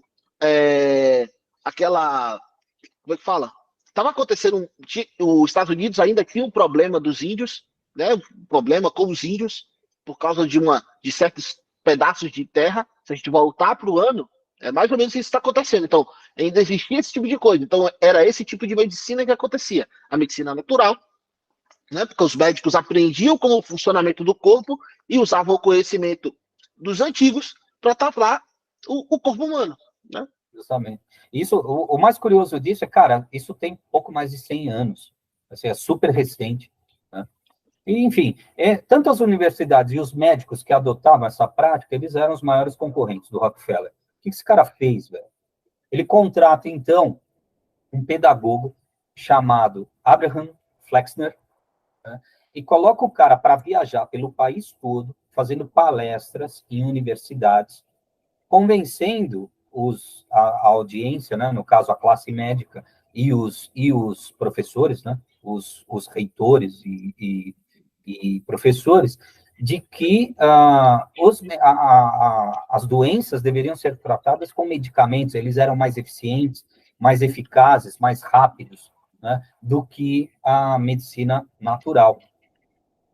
Speaker 2: aquela, como é que fala? Estava acontecendo, os Estados Unidos ainda tinha um problema dos índios, né? Um problema com os índios, por causa de certos pedaços de terra. Se a gente voltar para o ano, é mais ou menos isso que está acontecendo. Então, ainda existia esse tipo de coisa. Então, era esse tipo de medicina que acontecia. A medicina natural, né? Porque os médicos aprendiam como o funcionamento do corpo e usavam o conhecimento dos antigos para tratar o corpo humano, né?
Speaker 1: Justamente. Isso, o mais curioso disso é, cara, isso tem pouco mais de 100 anos. Assim, é super recente. Né? E, enfim, tanto as universidades e os médicos que adotavam essa prática, eles eram os maiores concorrentes do Rockefeller. O que esse cara fez, velho? Ele contrata, então, um pedagogo chamado Abraham Flexner, né? E coloca o cara para viajar pelo país todo, fazendo palestras em universidades, convencendo a audiência, né, no caso a classe médica e os professores, né, os reitores e professores, de que as doenças deveriam ser tratadas com medicamentos, eles eram mais eficientes, mais eficazes, mais rápidos, né, do que a medicina natural.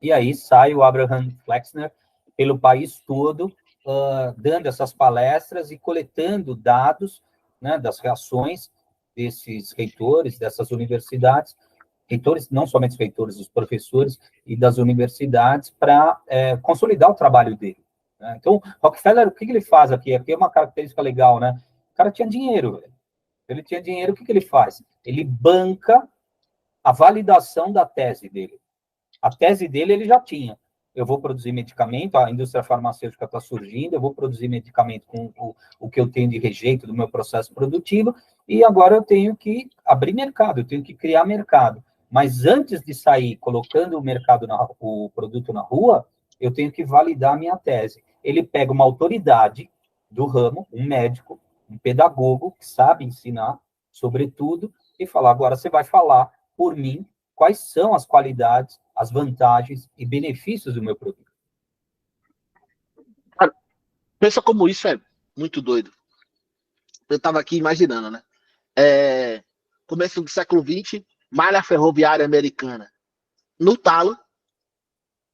Speaker 1: E aí sai o Abraham Flexner pelo país todo, dando essas palestras e coletando dados, né, das reações desses reitores, dessas universidades, reitores, não somente os reitores, os professores e das universidades, para consolidar o trabalho dele. Né? Então, Rockefeller, o que ele faz aqui? Aqui é uma característica legal, né? O cara tinha dinheiro, velho. Ele tinha dinheiro, o que ele faz? Ele banca a validação da tese dele. A tese dele ele já tinha. Eu vou produzir medicamento, a indústria farmacêutica está surgindo, eu vou produzir medicamento com o que eu tenho de rejeito do meu processo produtivo, e agora eu tenho que abrir mercado, eu tenho que criar mercado. Mas antes de sair colocando o produto na rua, eu tenho que validar a minha tese. Ele pega uma autoridade do ramo, um médico, um pedagogo, que sabe ensinar, sobretudo, e fala, agora você vai falar por mim quais são as qualidades, as vantagens e benefícios do meu produto.
Speaker 2: Cara, pensa como isso é muito doido. Eu estava aqui imaginando, né? Começo do século XX, malha ferroviária americana no talo,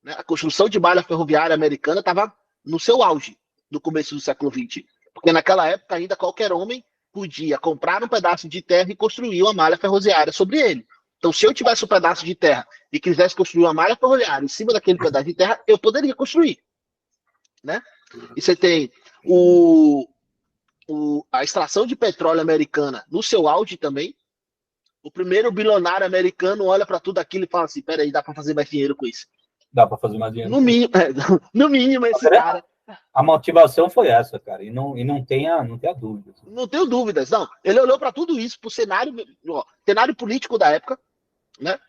Speaker 2: né? A construção de malha ferroviária americana estava no seu auge no começo do século XX. Porque naquela época ainda qualquer homem podia comprar um pedaço de terra e construir uma malha ferroviária sobre ele. Então, se eu tivesse um pedaço de terra e quisesse construir uma malha ferroviária em cima daquele pedaço de terra, eu poderia construir, né? E você tem a extração de petróleo americana no seu auge também. O primeiro bilionário americano olha para tudo aquilo e fala assim, peraí, dá para fazer mais dinheiro com isso.
Speaker 1: Dá para fazer mais dinheiro.
Speaker 2: No mínimo esse cara...
Speaker 1: A motivação foi essa, cara, e não tenha dúvidas.
Speaker 2: Não tenho dúvidas, não. Ele olhou para tudo isso, para o cenário político da época, né?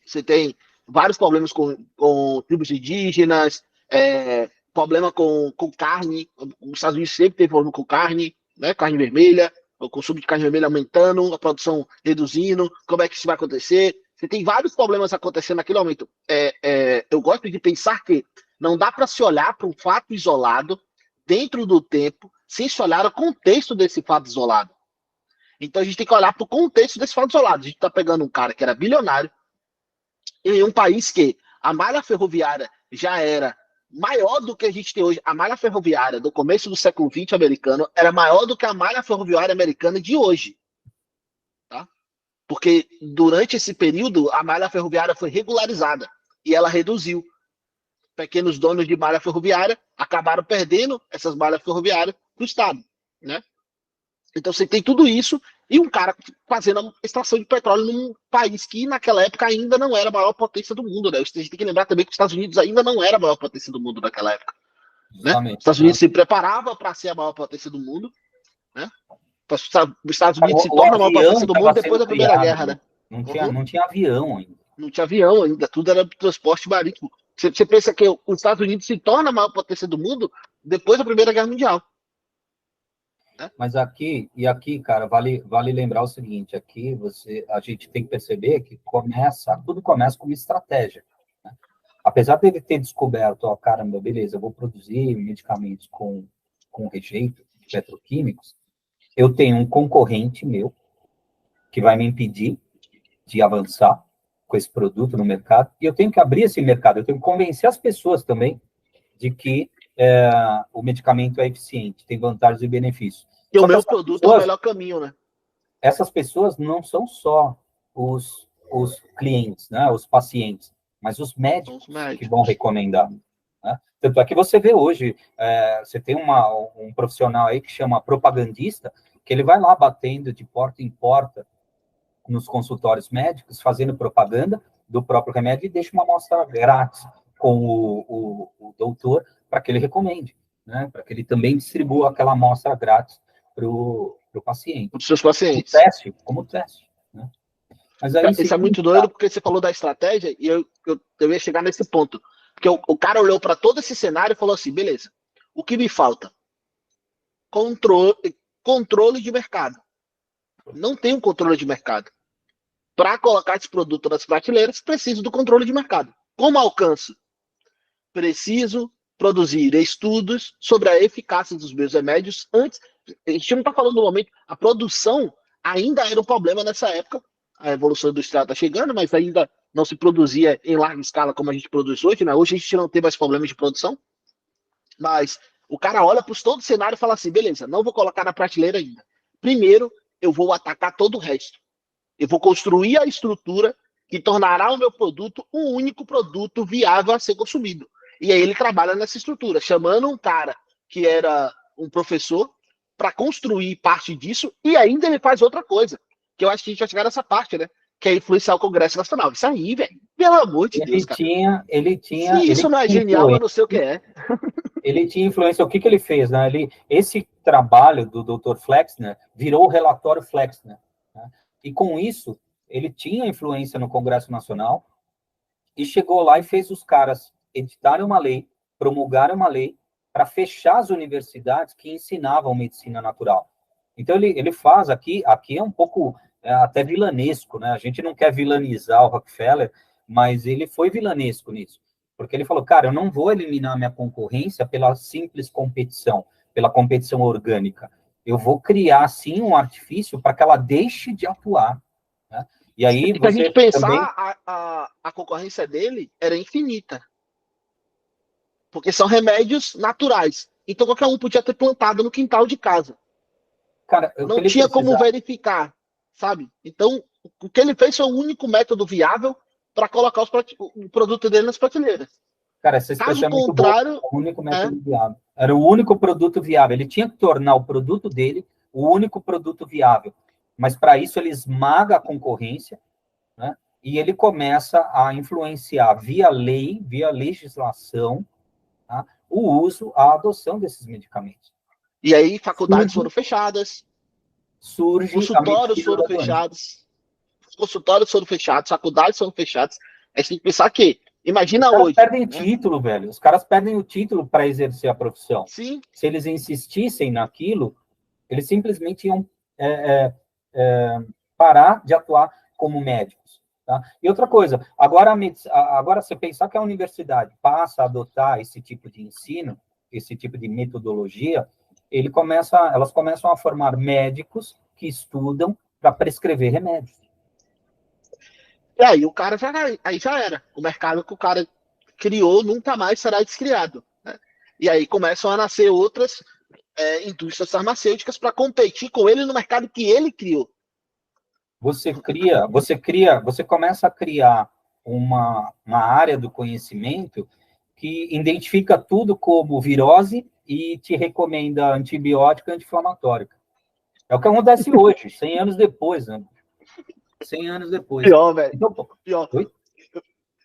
Speaker 2: Você tem vários problemas com tribos indígenas, problema com carne. Os Estados Unidos sempre teve problema com carne, né? Carne vermelha, o consumo de carne vermelha aumentando, a produção reduzindo. Como é que isso vai acontecer? Você tem vários problemas acontecendo naquele momento. Eu gosto de pensar que não dá para se olhar para um fato isolado dentro do tempo sem se olhar o contexto desse fato isolado. Então a gente tem que olhar para o contexto desse fato isolado. A gente está pegando um cara que era bilionário em um país que a malha ferroviária já era maior do que a gente tem hoje. A malha ferroviária do começo do século XX americano era maior do que a malha ferroviária americana de hoje. Tá? Porque durante esse período a malha ferroviária foi regularizada e ela reduziu. Pequenos donos de malha ferroviária acabaram perdendo essas malhas ferroviárias para o Estado, né? Então você tem tudo isso e um cara fazendo a extração de petróleo num país que naquela época ainda não era a maior potência do mundo, né? A gente tem que lembrar também que os Estados Unidos ainda não era a maior potência do mundo naquela época, né? Os Estados Unidos se preparava para ser a maior potência do mundo, né? Os Estados Unidos se torna a maior potência do mundo depois da Primeira Guerra, né?
Speaker 1: Não tinha avião ainda.
Speaker 2: não tinha avião ainda, tudo era transporte marítimo. Você pensa que os Estados Unidos se torna a maior potência do mundo depois da Primeira Guerra Mundial. Né?
Speaker 1: Mas aqui, cara, vale lembrar o seguinte, aqui a gente tem que perceber que tudo começa com uma estratégia. Né? Apesar dele ter descoberto, ó, caramba, beleza, eu vou produzir medicamentos com rejeito de petroquímicos, eu tenho um concorrente meu que vai me impedir de avançar com esse produto no mercado, e eu tenho que abrir esse mercado, eu tenho que convencer as pessoas também de que o medicamento é eficiente, tem vantagens e benefícios.
Speaker 2: E o meu produto é o melhor caminho, né?
Speaker 1: Essas pessoas não são só os clientes, né, os pacientes, mas os médicos que vão recomendar. Né? Tanto é que você vê hoje, você tem um profissional aí que chama propagandista, que ele vai lá batendo de porta em porta nos consultórios médicos, fazendo propaganda do próprio remédio e deixa uma amostra grátis com o doutor para que ele recomende, né? Para que ele também distribua aquela amostra grátis para o paciente.
Speaker 2: Para os seus pacientes.
Speaker 1: Como teste. Né? Mas aí,
Speaker 2: isso é muito doido, porque você falou da estratégia e eu ia chegar nesse ponto. Porque o cara olhou para todo esse cenário e falou assim, beleza, o que me falta? Controle de mercado. Não tem um controle de mercado. Para colocar esse produto nas prateleiras, preciso do controle de mercado. Como alcanço? Preciso produzir estudos sobre a eficácia dos meus remédios antes. A gente não está falando do momento. A produção ainda era um problema nessa época. A evolução industrial está chegando, mas ainda não se produzia em larga escala como a gente produz hoje. Né? Hoje a gente não tem mais problemas de produção. Mas o cara olha para todo o cenário e fala assim, beleza, não vou colocar na prateleira ainda. Primeiro, eu vou atacar todo o resto. Eu vou construir a estrutura que tornará o meu produto um único produto viável a ser consumido. E aí ele trabalha nessa estrutura, chamando um cara que era um professor para construir parte disso, e ainda ele faz outra coisa, que eu acho que a gente vai chegar nessa parte, né? Que é influenciar o Congresso Nacional. Isso aí, velho, pelo amor de Deus, cara. Se isso não é genial, eu não sei o que é.
Speaker 1: Ele tinha influência. O que ele fez? Né? Esse trabalho do Dr. Flexner virou o relatório Flexner. Né? E com isso, ele tinha influência no Congresso Nacional e chegou lá e fez os caras editarem uma lei, promulgarem uma lei para fechar as universidades que ensinavam medicina natural. Então, ele faz aqui é um pouco até vilanesco, né? A gente não quer vilanizar o Rockefeller, mas ele foi vilanesco nisso. Porque ele falou, cara, eu não vou eliminar minha concorrência pela simples competição, pela competição orgânica. Eu vou criar, sim, um artifício para que ela deixe de atuar. Né? E aí,
Speaker 2: se a gente pensar, também... a concorrência dele era infinita. Porque são remédios naturais. Então, qualquer um podia ter plantado no quintal de casa.
Speaker 1: Cara,
Speaker 2: não tinha como verificar, sabe? Então, o que ele fez foi o único método viável para colocar o produto dele nas prateleiras.
Speaker 1: Cara, essa expressão é muito boa. O único método viável. Era o único produto viável. Ele tinha que tornar o produto dele o único produto viável. Mas, para isso, ele esmaga a concorrência, né? E ele começa a influenciar via lei, via legislação, tá? O uso, a adoção desses medicamentos.
Speaker 2: E aí, faculdades foram fechadas, consultórios foram fechados, faculdades foram fechadas. A gente tem que pensar que, imagina hoje...
Speaker 1: Os caras perdem título, velho. Os caras perdem o título para exercer a profissão.
Speaker 2: Sim.
Speaker 1: Se eles insistissem naquilo, eles simplesmente iam parar de atuar como médicos. Tá? E outra coisa, agora você pensar que a universidade passa a adotar esse tipo de ensino, esse tipo de metodologia, elas começam a formar médicos que estudam para prescrever remédios.
Speaker 2: E aí o cara já era. O mercado que o cara criou nunca mais será descriado. Né? E aí começam a nascer outras indústrias farmacêuticas para competir com ele no mercado que ele criou.
Speaker 1: Você começa a criar uma área do conhecimento que identifica tudo como virose e te recomenda antibiótico e anti-inflamatório. É o que acontece hoje, 100 anos depois, né? 100 anos depois.
Speaker 2: Pior, velho.
Speaker 1: Então,
Speaker 2: pior.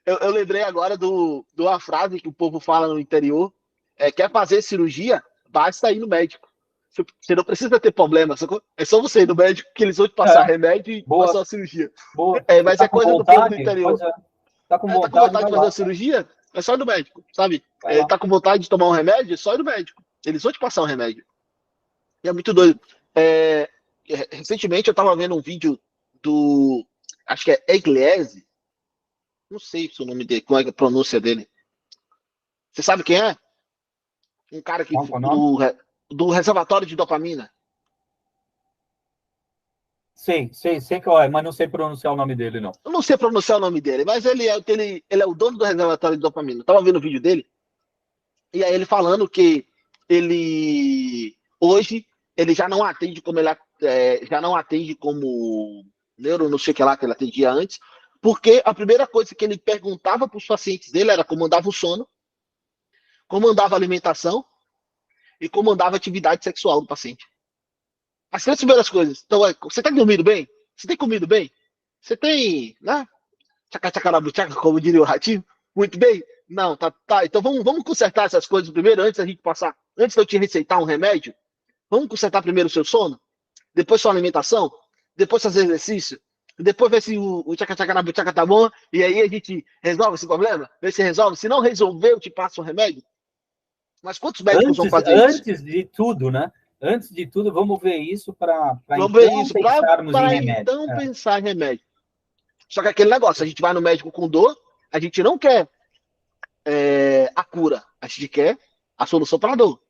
Speaker 2: Eu lembrei agora de uma frase que o povo fala no interior. Quer fazer cirurgia? Basta ir no médico. Você não precisa ter problema, é só você ir no médico que eles vão te passar remédio e passar a cirurgia.
Speaker 1: Boa.
Speaker 2: Mas é coisa do povo do interior.
Speaker 1: Tá com
Speaker 2: Tá com vontade de fazer a cirurgia? É só ir no médico, sabe? Tá com vontade de tomar um remédio? É só ir no médico. Eles vão te passar um remédio. E é muito doido. Recentemente eu tava vendo um vídeo do... Acho que é Eglese. Não sei se o nome dele, qual é a pronúncia dele. Você sabe quem é? Um cara que do reservatório de dopamina.
Speaker 1: Sei qual é, mas não sei pronunciar o nome dele, não.
Speaker 2: Eu não sei pronunciar o nome dele, mas ele é o dono do reservatório de dopamina. Eu tava vendo o vídeo dele, e aí ele falando que hoje ele já não atende como já não atende como neuro, não sei o que lá que ele atendia antes, porque a primeira coisa que ele perguntava para os pacientes dele era como andava o sono, como andava a alimentação e como andava a atividade sexual do paciente. As três primeiras coisas. Então, você tem dormido bem? Você tem comido bem? Você tem, né? Tchaca, como diria o Ratinho? Muito bem? Não, tá. Então vamos consertar essas coisas primeiro, antes da gente passar. Antes de eu te receitar um remédio, vamos consertar primeiro o seu sono, depois sua alimentação, depois fazer exercício, depois ver se o tchaca tá bom, e aí a gente resolve esse problema, vê se resolve. Se não resolver, eu te passo um remédio. Mas quantos médicos vão fazer isso?
Speaker 1: Antes de tudo, né? Antes de tudo, vamos ver isso para
Speaker 2: então pensar em remédio. Só que aquele negócio, a gente vai no médico com dor, a gente não quer a cura, a gente quer a solução para a dor.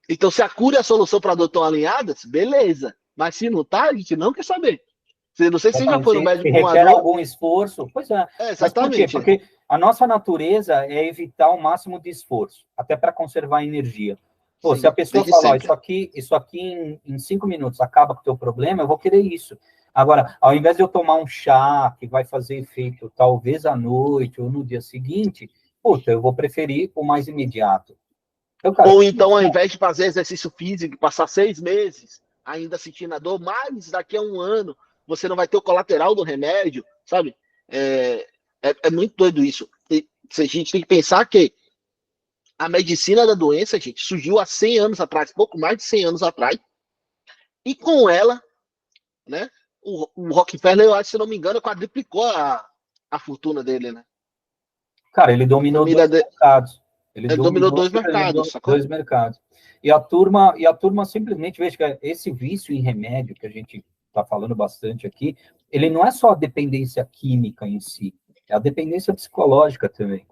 Speaker 2: Então, se a cura e a solução para a dor estão alinhadas, beleza. Mas se não tá, a gente não quer saber. Não sei se você já foi no médico com
Speaker 1: requer algum esforço. Pois é.
Speaker 2: Exatamente.
Speaker 1: Mas por quê? Porque a nossa natureza é evitar o máximo de esforço, até para conservar a energia. Pô, sim, se a pessoa falar, isso aqui em 5 minutos acaba com o teu problema, eu vou querer isso. Agora, ao invés de eu tomar um chá que vai fazer efeito talvez à noite ou no dia seguinte, eu vou preferir o mais imediato.
Speaker 2: Então, cara, ou então, ao invés de fazer exercício físico, passar 6 meses ainda sentindo a dor, mas daqui a 1 ano você não vai ter o colateral do remédio, sabe? É muito doido isso. A gente tem que pensar que a medicina da doença, gente, surgiu há 100 anos atrás, pouco mais de 100 anos atrás, e com ela, né, o Rockefeller, eu acho, se não me engano, quadruplicou a fortuna dele, né?
Speaker 1: Cara, ele dominou dois mercados. Ele
Speaker 2: dominou dois mercados, sacou?
Speaker 1: Dois mercados. E a turma simplesmente, veja que esse vício em remédio, que a gente está falando bastante aqui, ele não é só a dependência química em si, é a dependência psicológica também.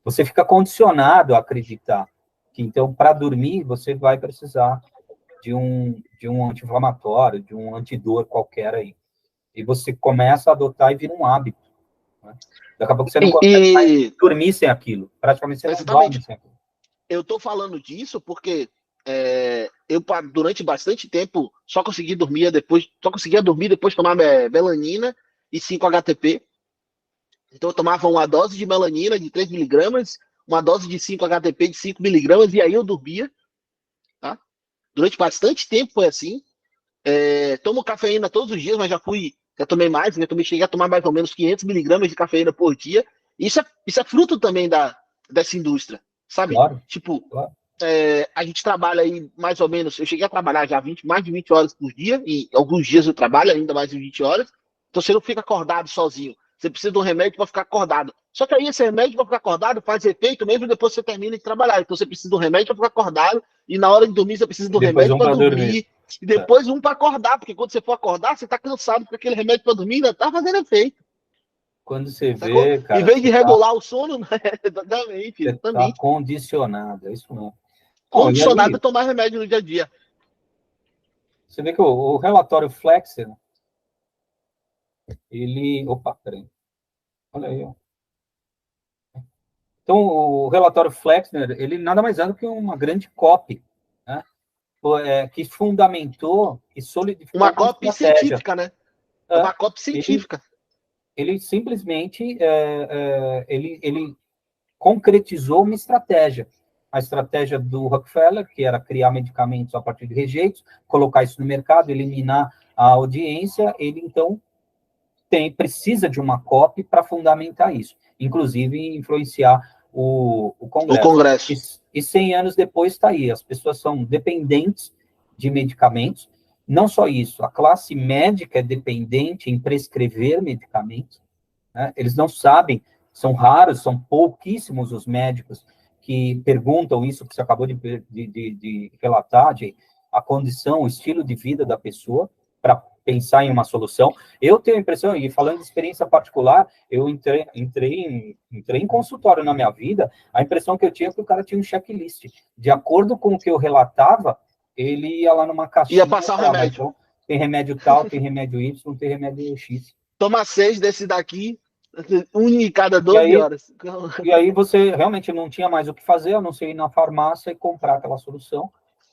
Speaker 1: Você fica condicionado a acreditar que, então, para dormir, você vai precisar de um anti-inflamatório, de um antidor qualquer aí. E você começa a adotar e vira um hábito. Né? Daqui a pouco você não consegue mais dormir sem aquilo. Praticamente você não dorme sem aquilo.
Speaker 2: Eu estou falando disso porque eu, durante bastante tempo, só conseguia dormir depois de tomar melanina e 5-HTP. Então eu tomava uma dose de melanina de 3 miligramas, uma dose de 5-HTP de 5 miligramas, e aí eu dormia. Tá? Durante bastante tempo foi assim. Tomo cafeína todos os dias, mas já tomei mais, cheguei a tomar mais ou menos 500 miligramas de cafeína por dia. Isso é fruto também dessa indústria, sabe?
Speaker 1: Claro,
Speaker 2: tipo,
Speaker 1: claro.
Speaker 2: A gente trabalha aí mais ou menos, eu cheguei a trabalhar já mais de 20 horas por dia, e alguns dias eu trabalho ainda mais de 20 horas, então você não fica acordado sozinho. Você precisa de um remédio para ficar acordado. Só que aí esse remédio para ficar acordado faz efeito mesmo depois que você termina de trabalhar. Então você precisa de um remédio para ficar acordado, e na hora de dormir você precisa de um remédio para dormir. E depois um para acordar, porque quando você for acordar, você está cansado, porque aquele remédio para dormir ainda está fazendo efeito.
Speaker 1: Quando você vê, cara...
Speaker 2: Em vez de regular o sono, né? Exatamente.
Speaker 1: Você está condicionado, é isso mesmo.
Speaker 2: Condicionado a tomar remédio no dia a dia.
Speaker 1: Você vê que o relatório Flexner, ele... Opa, peraí. Olha aí, ó. Então, o relatório Flexner, ele nada mais é do que uma grande copy, né? Que fundamentou e solidificou
Speaker 2: uma copy científica, né? Uma copy científica.
Speaker 1: Ele simplesmente ele concretizou uma estratégia. A estratégia do Rockefeller, que era criar medicamentos a partir de rejeitos, colocar isso no mercado, eliminar a audiência, ele, então, precisa de uma copy para fundamentar isso. Inclusive, influenciar o Congresso.
Speaker 2: O Congresso.
Speaker 1: E 100 anos depois está aí. As pessoas são dependentes de medicamentos. Não só isso, a classe médica é dependente em prescrever medicamentos, né? Eles não sabem, são raros, são pouquíssimos os médicos que perguntam isso que você acabou de relatar, de a condição, o estilo de vida da pessoa, para pensar em uma solução. Eu tenho a impressão, e falando de experiência particular, eu entrei em consultório na minha vida, a impressão que eu tinha é que o cara tinha um checklist. De acordo com o que eu relatava, ele ia lá numa caixinha.
Speaker 2: Ia passar o remédio.
Speaker 1: Então, tem remédio tal, tem remédio Y, tem remédio X.
Speaker 2: Toma 6 desse daqui, um em cada 12 horas.
Speaker 1: E aí você realmente não tinha mais o que fazer, a não ser ir na farmácia e comprar aquela solução,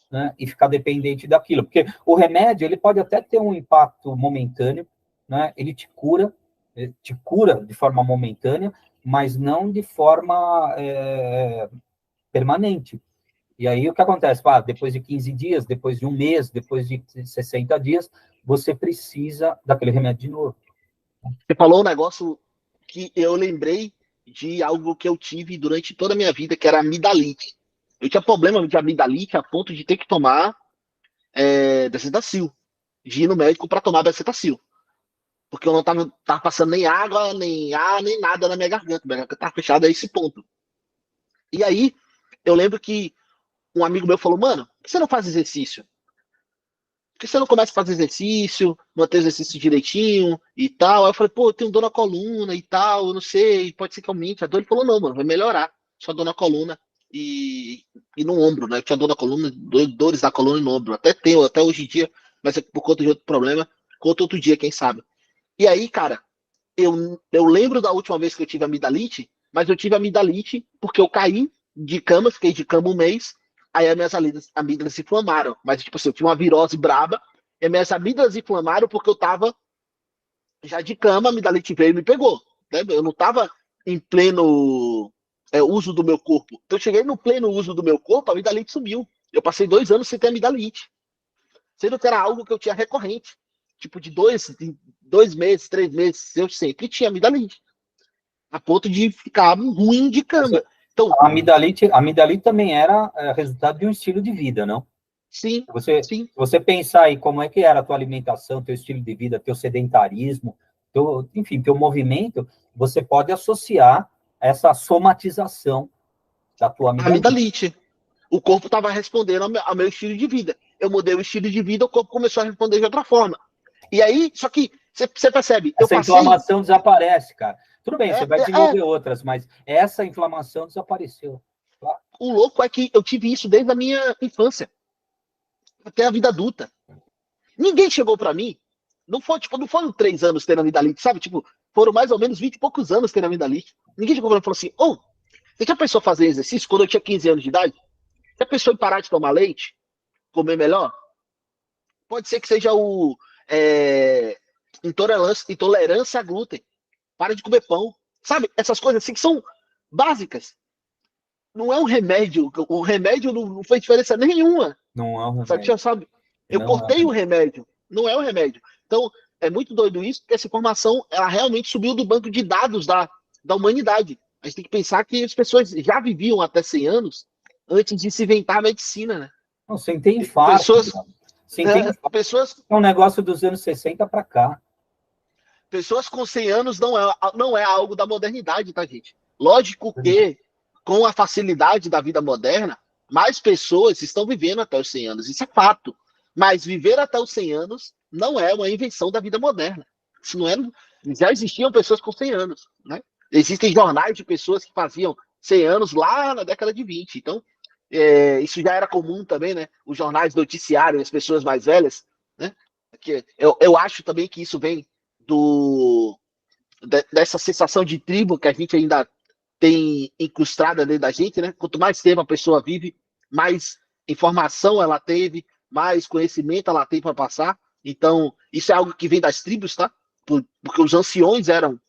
Speaker 1: né, e ficar dependente daquilo. Porque o remédio, ele pode até ter um impacto momentâneo, né, ele te cura de forma momentânea, mas não de forma permanente. E aí o que acontece? Depois de 15 dias, depois de um mês, depois de 60 dias, você precisa daquele remédio de novo.
Speaker 2: Você falou um negócio que eu lembrei de algo que eu tive durante toda a minha vida, que era amidalite. Eu tinha problema de amidalite a ponto de ter que tomar Bezetacil, de ir no médico para tomar Bezetacil. Porque eu não tava passando nem água, nem ar, nem nada na minha garganta. Minha garganta estava fechada a esse ponto. E aí, eu lembro que um amigo meu falou, mano, por que você não faz exercício? Por que você não começa a fazer exercício, manter o exercício direitinho e tal? Aí eu falei, pô, eu tenho dor na coluna e tal, eu não sei, pode ser que aumente a dor. Ele falou, não, mano, vai melhorar. Só dor na coluna e no ombro, né? Eu tinha dor na coluna, dores na coluna e no ombro. Até tenho, até hoje em dia, mas é por conta de outro problema. Conta outro dia, quem sabe. E aí, cara, eu lembro da última vez que eu tive amidalite, mas eu tive amidalite porque eu caí de cama, fiquei de cama um mês, aí as minhas amígdalas se inflamaram. Mas, tipo assim, eu tive uma virose braba, e as minhas amígdalas inflamaram porque eu tava já de cama, a amidalite veio e me pegou. Né? Eu não tava em pleno uso do meu corpo. Então, eu cheguei no pleno uso do meu corpo, a amidalite sumiu. Eu passei 2 anos sem ter amidalite. Sendo que era algo que eu tinha recorrente. Tipo, de 2 meses, 3 meses, eu sempre tinha amidalite. A ponto de ficar ruim de cama. Então,
Speaker 1: a amidalite também era resultado de um estilo de vida, não?
Speaker 2: sim, sim.
Speaker 1: Você pensar aí como é que era a tua alimentação, teu estilo de vida, teu sedentarismo, teu movimento, você pode associar essa somatização da tua
Speaker 2: amidalite. O corpo estava respondendo ao meu estilo de vida. Eu mudei o estilo de vida, o corpo começou a responder de outra forma. E aí, só que você percebe,
Speaker 1: essa inflamação desaparece, cara. Tudo bem, você vai desenvolver outras, mas essa inflamação desapareceu.
Speaker 2: Claro. O louco é que eu tive isso desde a minha infância até a vida adulta. Ninguém chegou para mim, não foram 3 anos tendo amidalite, sabe? Tipo, foram mais ou menos 20 e poucos anos tendo amidalite. Ninguém chegou para mim e falou assim, você já pensou em fazer exercício quando eu tinha 15 anos de idade? Já pensou em parar de tomar leite? Comer melhor? Pode ser que seja intolerância a glúten. Para de comer pão. Sabe? Essas coisas assim que são básicas. Não é um remédio. O remédio não fez diferença nenhuma.
Speaker 1: Não é um remédio.
Speaker 2: Sabe? Eu cortei o remédio. Não é um remédio. Então, é muito doido isso, porque essa informação, ela realmente subiu do banco de dados da humanidade. A gente tem que pensar que as pessoas já viviam até 100 anos antes de se inventar a medicina, né?
Speaker 1: Não, sem ter infarto.
Speaker 2: Pessoas...
Speaker 1: É um negócio dos anos 60 para cá.
Speaker 2: Pessoas com 100 anos não é algo da modernidade, tá, gente? Lógico que, com a facilidade da vida moderna, mais pessoas estão vivendo até os 100 anos. Isso é fato. Mas viver até os 100 anos não é uma invenção da vida moderna. Isso não é... Já existiam pessoas com 100 anos, né? Existem jornais de pessoas que faziam 100 anos lá na década de 20. Então, isso já era comum também, né? Os jornais noticiários, as pessoas mais velhas, né? Eu acho também que isso vem dessa sensação de tribo que a gente ainda tem incrustada dentro da gente, né? Quanto mais tempo a pessoa vive, mais informação ela teve, mais conhecimento ela tem para passar. Então, isso é algo que vem das tribos, tá? Porque os anciões eram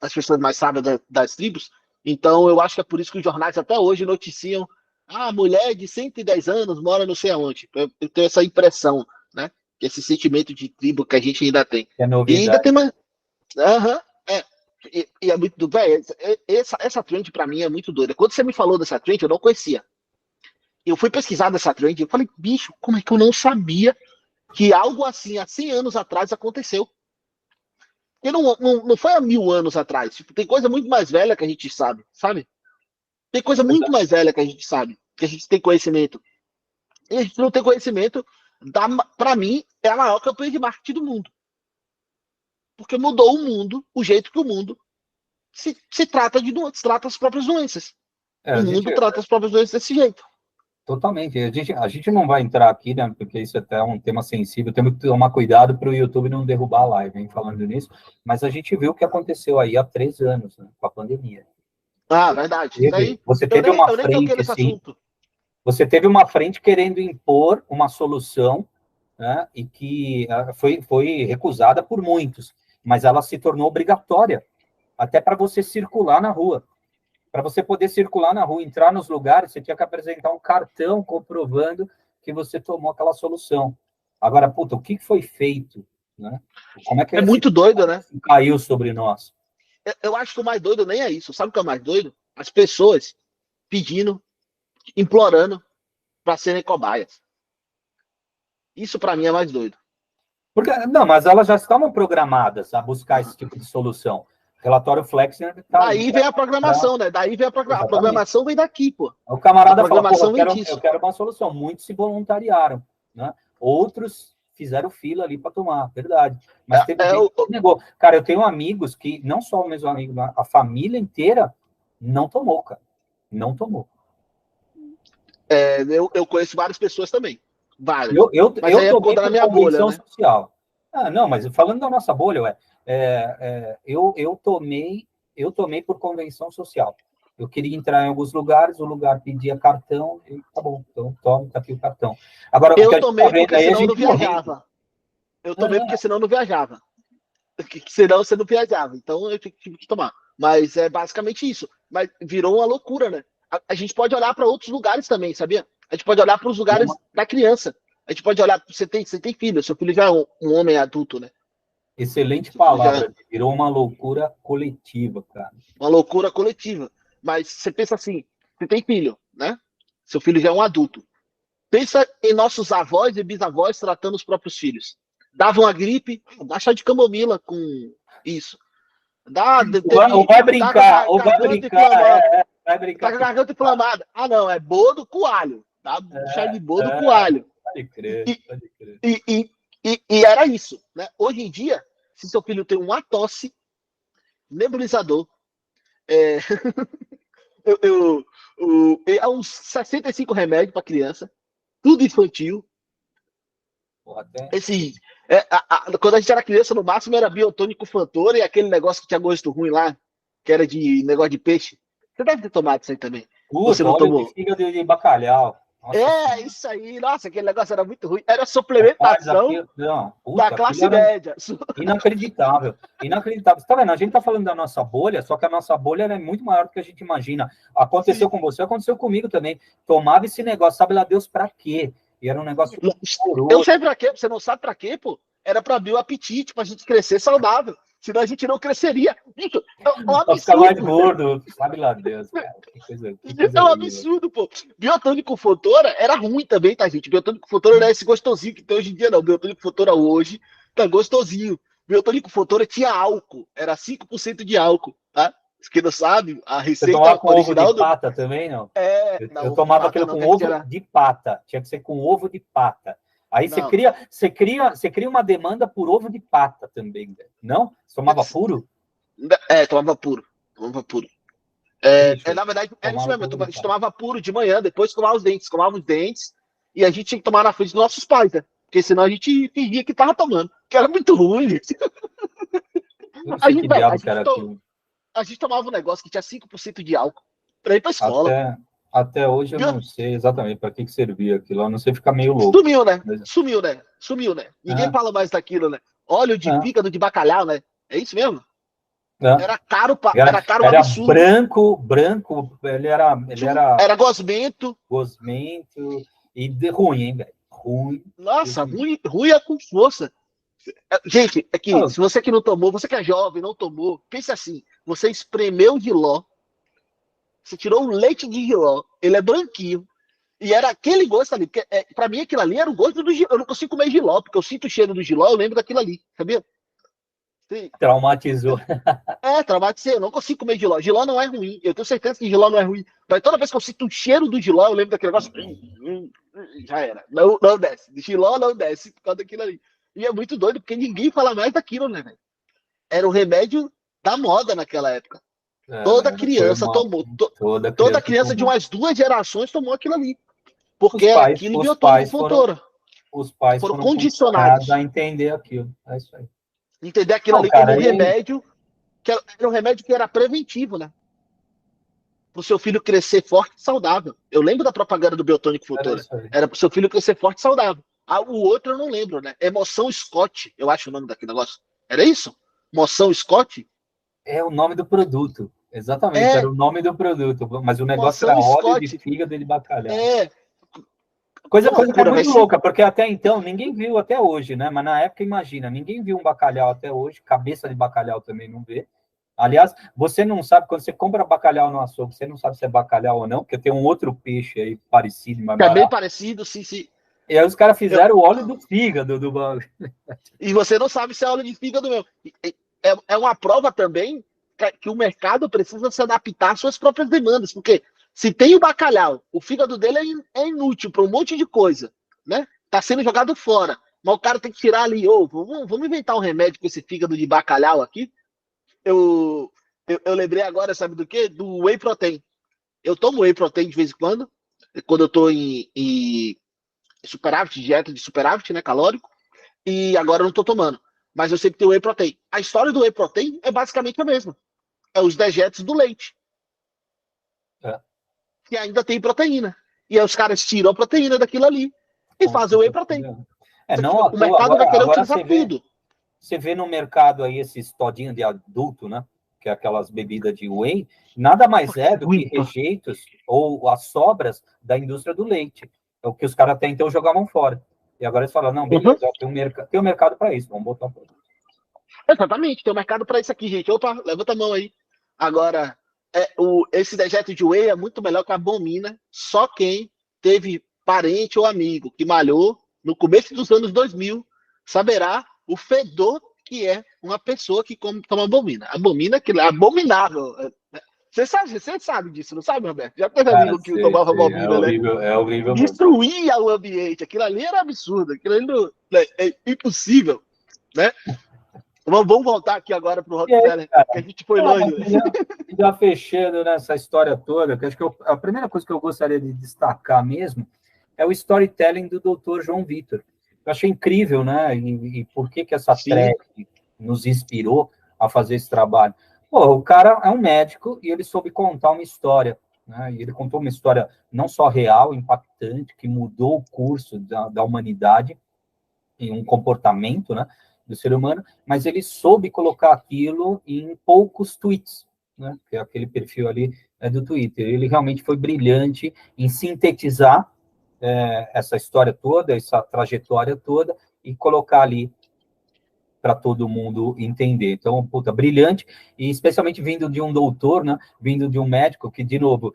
Speaker 2: as pessoas mais sábias das tribos. Então, eu acho que é por isso que os jornais até hoje noticiam a mulher de 110 anos mora não sei aonde. Eu tenho essa impressão, né? Esse sentimento de tribo que a gente ainda tem.
Speaker 1: E
Speaker 2: ainda tem mais... E é muito doido. Essa trend pra mim é muito doida. Quando você me falou dessa trend, eu não conhecia. Eu fui pesquisar dessa trend, eu falei, bicho, como é que eu não sabia que algo assim, há 100 anos atrás, aconteceu? Porque não foi há 1000 anos atrás. Tipo, tem coisa muito mais velha que a gente sabe, sabe? Tem coisa muito mais velha que a gente sabe, que a gente tem conhecimento. E a gente não tem conhecimento, para mim, é a maior campanha de marketing do mundo. Porque mudou o mundo, o jeito que o mundo se trata trata as próprias doenças. O mundo trata as próprias doenças desse jeito.
Speaker 1: Totalmente. A gente não vai entrar aqui, né, porque isso até é um tema sensível, temos que tomar cuidado para o YouTube não derrubar a live, hein, falando nisso, mas a gente viu o que aconteceu aí há 3 anos, né, com a pandemia.
Speaker 2: Verdade.
Speaker 1: Você teve uma frente, assim, você teve uma frente querendo impor uma solução, né, e que foi recusada por muitos, mas ela se tornou obrigatória, até para você circular na rua. Para você poder circular na rua, entrar nos lugares, você tinha que apresentar um cartão comprovando que você tomou aquela solução. Agora, puta, o que foi feito? Né? Como é que
Speaker 2: muito doido, né?
Speaker 1: Caiu sobre nós?
Speaker 2: Eu acho que o mais doido nem é isso. Sabe o que é o mais doido? As pessoas pedindo, implorando para serem cobaias. Isso para mim é mais doido.
Speaker 1: Porque, não, mas elas já estavam programadas a buscar esse tipo de solução. Relatório Flexner tá
Speaker 2: daí aí, vem a programação, né? Daí vem a programação vem daqui, pô.
Speaker 1: O camarada falou, eu quero uma solução. Muitos se voluntariaram, né? Outros fizeram fila ali para tomar, verdade. Mas teve gente que negou. Cara, eu tenho amigos que, não só o mesmo amigo, a família inteira não tomou, cara. Não tomou.
Speaker 2: Eu conheço várias pessoas também. Várias.
Speaker 1: Eu
Speaker 2: tomei por minha bolha, né?
Speaker 1: social. Não, mas falando da nossa bolha, eu tomei por convenção social. Eu queria entrar em alguns lugares, o lugar pedia cartão, e tá bom, então tome, tá aqui o cartão. Agora,
Speaker 2: eu tomei porque senão não viajava. Eu tomei porque senão não viajava. Senão você não viajava. Então eu tive que tomar. Mas é basicamente isso. Mas virou uma loucura, né? A gente pode olhar para outros lugares também, sabia? A gente pode olhar para os lugares da criança. A gente pode olhar. Você tem filho, seu filho já é um homem adulto, né?
Speaker 1: Excelente palavra. Virou uma loucura coletiva, cara.
Speaker 2: Uma loucura coletiva. Mas você pensa assim, você tem filho, né? Seu filho já é um adulto. Pensa em nossos avós e bisavós tratando os próprios filhos. Davam a gripe, dá chá de camomila com isso.
Speaker 1: Ou vai brincar.
Speaker 2: Vai brincar. Tá com a garganta inflamada. Não, é bodo com alho. Tá? Chá de bodo com alho.
Speaker 1: Pode crer, pode crer.
Speaker 2: E era isso, né? Hoje em dia, se seu filho tem uma tosse, nebulizador, há uns 65 remédios para criança, tudo infantil. Quando a gente era criança, no máximo era biotônico Fantora e aquele negócio que tinha gosto ruim lá, que era de negócio de peixe. Você deve ter tomado isso aí também. Você não tomou?
Speaker 1: Fígado de bacalhau.
Speaker 2: Nossa, isso aí. Nossa, aquele negócio era muito ruim. Era suplementação da classe média.
Speaker 1: Inacreditável. Inacreditável. Você tá vendo? A gente tá falando da nossa bolha, só que a nossa bolha é muito maior do que a gente imagina. Aconteceu com você, aconteceu comigo também. Tomava esse negócio, sabe lá Deus pra quê? E era um negócio horroroso.
Speaker 2: Eu sei pra quê, você não sabe pra quê, pô? Era pra abrir o apetite, pra gente crescer saudável. Senão a gente não cresceria. Isso é um absurdo.
Speaker 1: Ficar mais gordo, sabe lá Deus, cara. Que coisa
Speaker 2: é um absurdo, pô. Biotônico Fontoura era ruim também, tá, gente? Biotônico Fontoura não é esse gostosinho que tem hoje em dia, não. Biotônico Fontoura hoje tá gostosinho. Biotônico Fontoura tinha álcool. Era 5% de álcool, tá? Quem não sabe, a receita
Speaker 1: com original ovo de pata também, não? Eu tomava aquilo com ovo de pata. Tinha que ser com ovo de pata. Aí você cria uma demanda por ovo de pata também, velho. Não? Você tomava puro?
Speaker 2: Tomava puro. Na verdade, era isso mesmo. A gente tomava puro de manhã, depois tomava os dentes, e a gente tinha que tomar na frente dos nossos pais, né? Porque senão a gente fingia que tava tomando, que era muito ruim. A gente tomava um negócio que tinha 5% de álcool pra ir pra escola.
Speaker 1: Até hoje eu não sei exatamente para que servia aquilo. Eu não sei, ficar meio louco.
Speaker 2: Sumiu, né? Ninguém fala mais daquilo, né? Óleo de fígado de bacalhau, né? É isso mesmo? Era caro, era absurdo.
Speaker 1: Branco, ele era
Speaker 2: gosmento.
Speaker 1: Gosmento. E ruim, hein, velho? Ruim.
Speaker 2: Nossa, ruim é com força. Gente, se você que não tomou, você que é jovem, não tomou, pense assim, você espremeu o Giló, você tirou o leite de Giló, ele é branquinho, E era aquele gosto ali, porque pra mim aquilo ali era o gosto do giló. Eu não consigo comer giló, porque eu sinto o cheiro do giló, eu lembro daquilo ali, sabia? Sim.
Speaker 1: Traumatizou.
Speaker 2: Traumatizei, eu não consigo comer giló. Giló não é ruim, eu tenho certeza que giló não é ruim. Mas toda vez que eu sinto o cheiro do giló, eu lembro daquele negócio. Já era. Não, não desce. Giló não desce por causa daquilo ali. E é muito doido, porque ninguém fala mais daquilo, né, velho? Era o remédio da moda naquela época. Toda
Speaker 1: Foi
Speaker 2: criança
Speaker 1: uma...
Speaker 2: tomou.
Speaker 1: Toda
Speaker 2: Toda
Speaker 1: criança
Speaker 2: criança de
Speaker 1: tomou.
Speaker 2: umas 2 gerações tomou aquilo ali. Porque era aquilo e
Speaker 1: Os
Speaker 2: biotônico
Speaker 1: pais foram,
Speaker 2: Fontoura.
Speaker 1: os pais
Speaker 2: Foram
Speaker 1: foram condicionados a
Speaker 2: condicionados.
Speaker 1: entender aquilo. É isso aí.
Speaker 2: Entender aquilo
Speaker 1: Não,
Speaker 2: ali como um
Speaker 1: cara, e
Speaker 2: remédio, que era um remédio que era preventivo, né? Para o seu filho crescer forte e saudável. Eu lembro da propaganda do Biotônico
Speaker 1: era
Speaker 2: Fontoura.
Speaker 1: isso aí.
Speaker 2: Era para o seu filho crescer forte e saudável. O outro eu não lembro, né? Emoção Scott, eu acho o nome daquele negócio. Era isso? Moção Scott?
Speaker 1: É o nome do produto. Exatamente, era
Speaker 2: É,
Speaker 1: o nome do produto. Mas o negócio era
Speaker 2: Moção
Speaker 1: óleo de
Speaker 2: Scott.
Speaker 1: fígado e de bacalhau.
Speaker 2: É,
Speaker 1: Coisa que é
Speaker 2: loucura, vai
Speaker 1: muito
Speaker 2: se.
Speaker 1: louca, porque até então ninguém viu até hoje, né? Mas na época, imagina, ninguém viu um bacalhau até hoje, cabeça de bacalhau também não vê. Aliás, você não sabe, quando você compra bacalhau no açougue, você não sabe se é bacalhau ou não, porque tem um outro peixe aí parecido, mais
Speaker 2: Que é bem
Speaker 1: barato.
Speaker 2: parecido, sim, sim.
Speaker 1: E aí os caras
Speaker 2: Eu-
Speaker 1: fizeram o óleo do fígado do bagulho.
Speaker 2: E você não sabe se é óleo de fígado mesmo. É uma prova também que o mercado precisa se adaptar às suas próprias demandas, porque se tem o bacalhau, o fígado dele é inútil para um monte de coisa, né? Tá sendo jogado fora. Mas o cara tem que tirar ali, vamos inventar um remédio com esse fígado de bacalhau aqui. Eu lembrei agora, sabe do quê? Do whey protein. Eu tomo whey protein de vez em quando eu tô em superávit, dieta de superávit, né, calórico, e agora eu não tô tomando. Mas eu sempre tenho whey protein. A história do whey protein é basicamente a mesma. É os dejetos do leite,
Speaker 1: É,
Speaker 2: que ainda tem proteína. E aí os caras tiram a proteína daquilo ali e
Speaker 1: como
Speaker 2: fazem
Speaker 1: se
Speaker 2: o whey
Speaker 1: fosse
Speaker 2: protein.
Speaker 1: fazer. É,
Speaker 2: Só que
Speaker 1: não à
Speaker 2: o
Speaker 1: toa,
Speaker 2: mercado vai querer
Speaker 1: agora
Speaker 2: utilizar tudo.
Speaker 1: você vê no mercado aí esses todinhos de adulto, né? Que é aquelas bebidas de whey, nada mais
Speaker 2: Porque é
Speaker 1: é do que
Speaker 2: ruim, pô.
Speaker 1: rejeitos ou as sobras da indústria do leite. É o que os caras até então jogavam fora. E agora eles falam, não,
Speaker 2: Uhum.
Speaker 1: beleza, tem um mercado para isso, vamos botar para
Speaker 2: Exatamente, tem um mercado para isso aqui, gente. Opa, levanta a mão aí. Agora, esse dejeto de whey é muito melhor que a Bomina. Só quem teve parente ou amigo que malhou no começo dos anos 2000 saberá o fedor que é uma pessoa que toma Bomina. A Bomina é abominável. Você sabe disso, não sabe, Roberto? Já teve
Speaker 1: cara,
Speaker 2: amigo que
Speaker 1: sei,
Speaker 2: tomava
Speaker 1: sei,
Speaker 2: Bomina, né?
Speaker 1: é horrível mesmo.
Speaker 2: Destruía o ambiente. Aquilo ali era absurdo. Aquilo ali é impossível, né? Vamos voltar aqui agora para o
Speaker 1: E aí,
Speaker 2: Rockefeller, que a
Speaker 1: cara,
Speaker 2: gente foi longe.
Speaker 1: já fechando nessa história toda, que acho que a primeira coisa que eu gostaria de destacar mesmo é o storytelling do Dr. João Vitor. Eu achei incrível, né? E por que essa
Speaker 2: Sim.
Speaker 1: thread nos inspirou a fazer esse trabalho? Pô, o cara é um médico e ele soube contar uma história, né? E ele contou uma história não só real, impactante, que mudou o curso da humanidade em um comportamento, né, do ser humano, mas ele soube colocar aquilo em poucos tweets, né, que é aquele perfil ali do Twitter. Ele realmente foi brilhante em sintetizar essa história toda, essa trajetória toda, e colocar ali para todo mundo entender. Então, puta, brilhante, e especialmente vindo de um doutor, né, vindo de um médico que, de novo,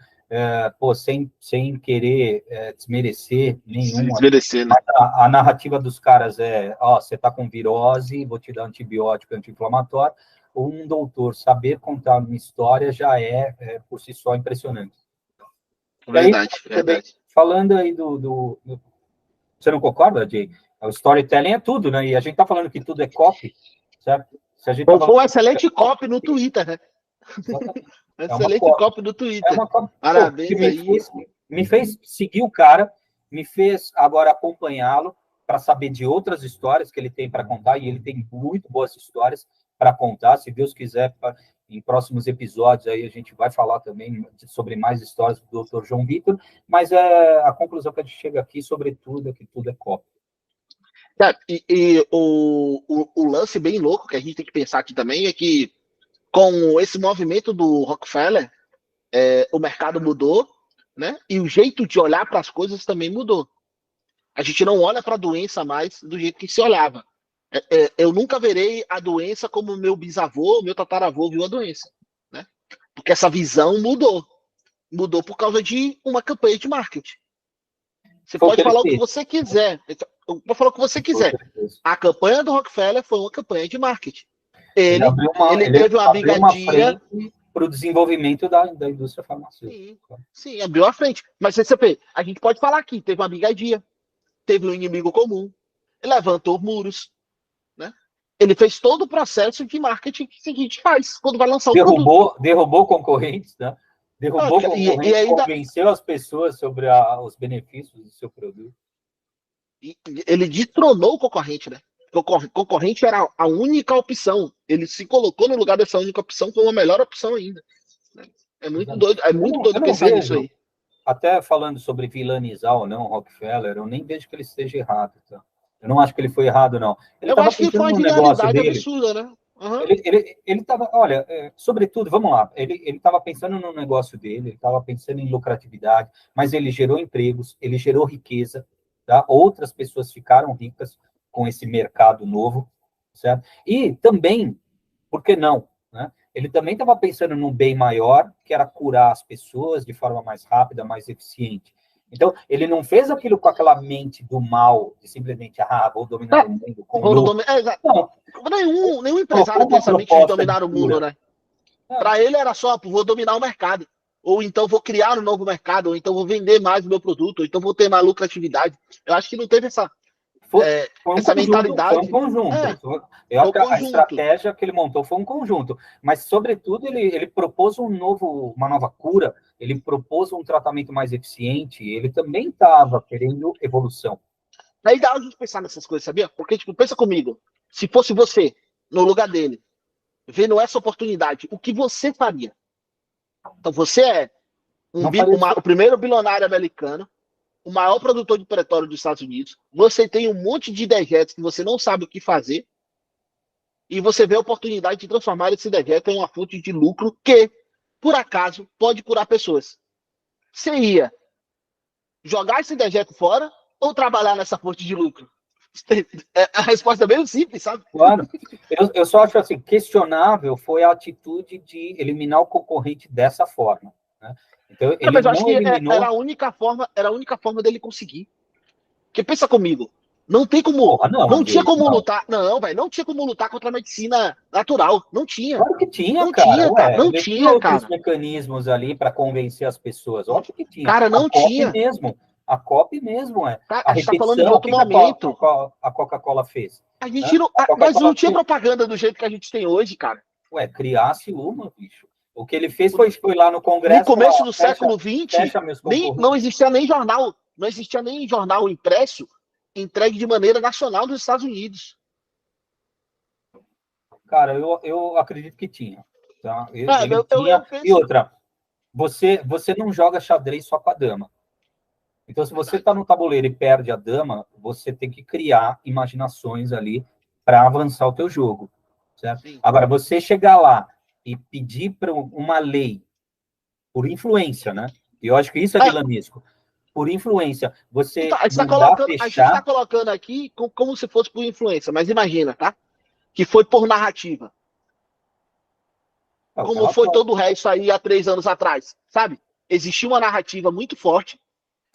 Speaker 1: sem querer desmerecer
Speaker 2: Se
Speaker 1: nenhum,
Speaker 2: desmerecer, né?
Speaker 1: a narrativa dos caras é, ó, você está com virose, vou te dar antibiótico, anti-inflamatório. Um doutor saber contar uma história já por si só, impressionante. E aí,
Speaker 2: Verdade,
Speaker 1: também,
Speaker 2: verdade.
Speaker 1: falando aí você não concorda, Jay? O storytelling é tudo, né? E a gente está falando que tudo é copy, certo? Se a gente está falando
Speaker 2: Foi um
Speaker 1: que tudo é
Speaker 2: excelente copy no
Speaker 1: copy,
Speaker 2: Twitter, né?
Speaker 1: exatamente. É uma
Speaker 2: Excelente
Speaker 1: copy.
Speaker 2: copy no
Speaker 1: É
Speaker 2: Twitter.
Speaker 1: uma copy. Pô, que
Speaker 2: Parabéns aí.
Speaker 1: me fez seguir o cara, me fez agora acompanhá-lo para saber de outras histórias que ele tem para contar, e ele tem muito boas histórias para contar. Se Deus quiser, em próximos episódios aí a gente vai falar também sobre mais histórias do Dr. João Vitor, mas a conclusão que a gente chega aqui, sobretudo, é que tudo é cópia.
Speaker 2: E o lance bem louco que a gente tem que pensar aqui também é que com esse movimento do Rockefeller, o mercado mudou, né? E o jeito de olhar para as coisas também mudou. A gente não olha para a doença mais do jeito que se olhava. Eu nunca verei a doença como meu bisavô, meu tataravô viu a doença, né? Porque essa visão mudou. Mudou por causa de uma campanha de marketing. Você
Speaker 1: Foi o
Speaker 2: pode
Speaker 1: que ele
Speaker 2: falar o que
Speaker 1: fez.
Speaker 2: você quiser. Pode falar o que você
Speaker 1: Foi o que
Speaker 2: quiser.
Speaker 1: ele fez.
Speaker 2: A campanha do Rockefeller foi uma campanha de marketing.
Speaker 1: Ele
Speaker 2: Ele,
Speaker 1: abriu
Speaker 2: ele
Speaker 1: ele
Speaker 2: teve uma
Speaker 1: abriu uma
Speaker 2: bigadia.
Speaker 1: frente para o desenvolvimento da indústria farmacêutica.
Speaker 2: Sim, sim, abriu a frente. Mas você vê, a gente pode falar aqui, teve uma bigadia, teve um inimigo comum, levantou muros, né? Ele fez todo o processo de marketing que a gente faz quando vai lançar o produto.
Speaker 1: Derrubou concorrentes, né? Derrubou
Speaker 2: E
Speaker 1: concorrentes,
Speaker 2: ainda
Speaker 1: convenceu as pessoas sobre os benefícios do seu produto.
Speaker 2: ele destronou o concorrente, né? O concorrente era a única opção. Ele se colocou no lugar dessa única opção como a melhor opção ainda. É muito doido
Speaker 1: Eu não
Speaker 2: pensar nisso
Speaker 1: vejo,
Speaker 2: aí.
Speaker 1: até falando sobre vilanizar ou não o Rockefeller, eu nem vejo que ele esteja errado. Tá? Eu não acho que ele foi errado, não. Ele
Speaker 2: Eu
Speaker 1: estava
Speaker 2: acho que foi
Speaker 1: pensando
Speaker 2: uma
Speaker 1: no negócio
Speaker 2: genialidade
Speaker 1: dele.
Speaker 2: absurda, né? Uhum.
Speaker 1: Ele estava, olha, sobretudo, vamos lá, ele estava pensando no negócio dele, ele estava pensando em lucratividade, mas ele gerou empregos, ele gerou riqueza, tá? Outras pessoas ficaram ricas com esse mercado novo, certo? E também, por que não, né? Ele também estava pensando num bem maior, que era curar as pessoas de forma mais rápida, mais eficiente. Então, ele não fez aquilo com aquela mente do mal, de simplesmente, vou dominar o mundo com lucro. Não,
Speaker 2: Nenhum empresário tem essa mente de dominar o mundo, né? Para ele era só, vou dominar o mercado. Ou então vou criar um novo mercado, ou então vou vender mais o meu produto, ou então vou ter mais lucratividade. Eu acho que não teve essa mentalidade.
Speaker 1: Foi um conjunto. Eu acho que a estratégia que ele montou foi um conjunto. Mas, sobretudo, ele propôs uma nova cura, ele propôs um tratamento mais eficiente, ele também estava querendo evolução.
Speaker 2: Aí dá a gente pensar nessas coisas, sabia? Porque, tipo, pensa comigo, se fosse você, no lugar dele, vendo essa oportunidade, o que você faria? Então, você é o primeiro bilionário americano, o maior produtor de petróleo dos Estados Unidos, você tem um monte de dejetos que você não sabe o que fazer, e você vê a oportunidade de transformar esse dejeto em uma fonte de lucro que, por acaso, pode curar pessoas. Você ia jogar esse dejeto fora ou trabalhar nessa fonte de lucro? A resposta é bem simples, sabe?
Speaker 1: Claro. Eu só acho assim, questionável foi a atitude de eliminar o concorrente dessa forma. Né? Então, ele
Speaker 2: mas eu acho que
Speaker 1: eliminou...
Speaker 2: era a única forma dele conseguir. Porque pensa comigo, não tem como. Não tinha como lutar. Não, velho, não tinha como lutar contra a medicina natural. Não tinha.
Speaker 1: Claro que tinha,
Speaker 2: não
Speaker 1: cara.
Speaker 2: Tinha, cara. Não
Speaker 1: ele
Speaker 2: tinha,
Speaker 1: outros
Speaker 2: cara.
Speaker 1: mecanismos ali para convencer as pessoas. Óbvio que tinha.
Speaker 2: Cara, não tinha.
Speaker 1: A COP mesmo é.
Speaker 2: Tá,
Speaker 1: a
Speaker 2: gente tá falando de outro
Speaker 1: que
Speaker 2: momento.
Speaker 1: A Coca-Cola fez?
Speaker 2: A gente não, mas não tinha propaganda do jeito que a gente tem hoje, cara.
Speaker 1: Criasse uma, bicho. O que ele fez foi lá no Congresso.
Speaker 2: No começo do século XX, não existia nem jornal. Não existia nem jornal impresso entregue de maneira nacional nos Estados Unidos.
Speaker 1: Cara, eu acredito que tinha. Tá? E outra, você não joga xadrez só com a dama. Então, se você está no tabuleiro e perde a dama, você tem que criar imaginações ali para avançar o teu jogo. Certo? Sim. Agora, você chegar lá e pedir para uma lei por influência, né? E eu acho que isso é vilanesco. Por influência, você
Speaker 2: então, a gente está colocando aqui como se fosse por influência, mas imagina, tá? Que foi por narrativa. Como foi todo o resto aí há 3 anos atrás, sabe? Existiu uma narrativa muito forte.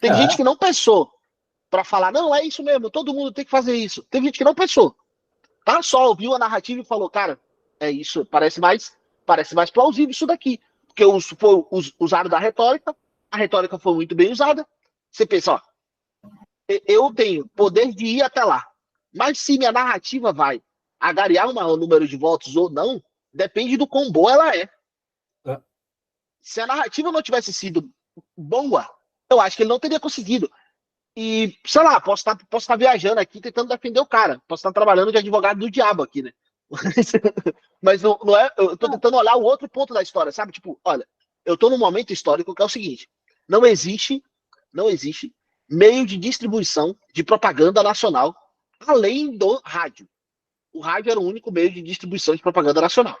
Speaker 2: Tem gente que não pensou para falar, não, é isso mesmo, todo mundo tem que fazer isso. Tem gente que não pensou. Tá? Só ouviu a narrativa e falou, cara, é isso, parece mais plausível isso daqui. Porque foi usado da retórica, a retórica foi muito bem usada. Você pensa, ó, eu tenho poder de ir até lá. Mas se minha narrativa vai agariar um maior número de votos ou não, depende do quão boa ela é. Se a narrativa não tivesse sido boa, eu acho que ele não teria conseguido. E, sei lá, posso estar viajando aqui tentando defender o cara. Posso estar trabalhando de advogado do diabo aqui, né? Mas não é. Eu tô tentando olhar o outro ponto da história, sabe? Tipo, olha, eu tô num momento histórico que é o seguinte: não existe meio de distribuição de propaganda nacional além do rádio. O rádio era o único meio de distribuição de propaganda nacional.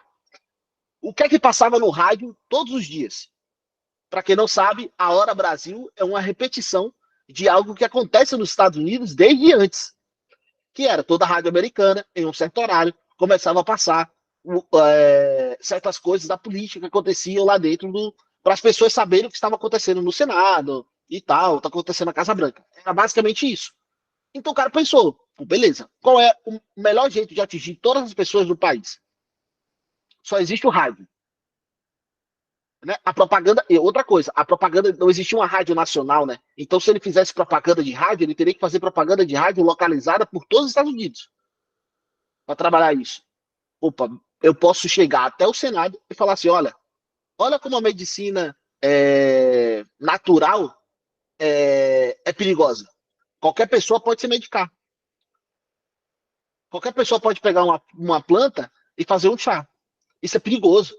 Speaker 2: O que é que passava no rádio todos os dias? Para quem não sabe, a Hora Brasil é uma repetição de algo que acontece nos Estados Unidos desde antes, que era toda a rádio americana, em um certo horário, começava a passar certas coisas da política que aconteciam lá dentro, para as pessoas saberem o que estava acontecendo no Senado, e tal, tá acontecendo na Casa Branca. Era basicamente isso. Então o cara pensou, beleza, qual é o melhor jeito de atingir todas as pessoas do país? Só existe o rádio. Né? A propaganda, e outra coisa, a propaganda, não existia uma rádio nacional, né? Então, se ele fizesse propaganda de rádio, ele teria que fazer propaganda de rádio localizada por todos os Estados Unidos para trabalhar isso. Opa, eu posso chegar até o Senado e falar assim: olha como a medicina natural é perigosa. Qualquer pessoa pode se medicar. Qualquer pessoa pode pegar uma planta e fazer um chá. Isso é perigoso.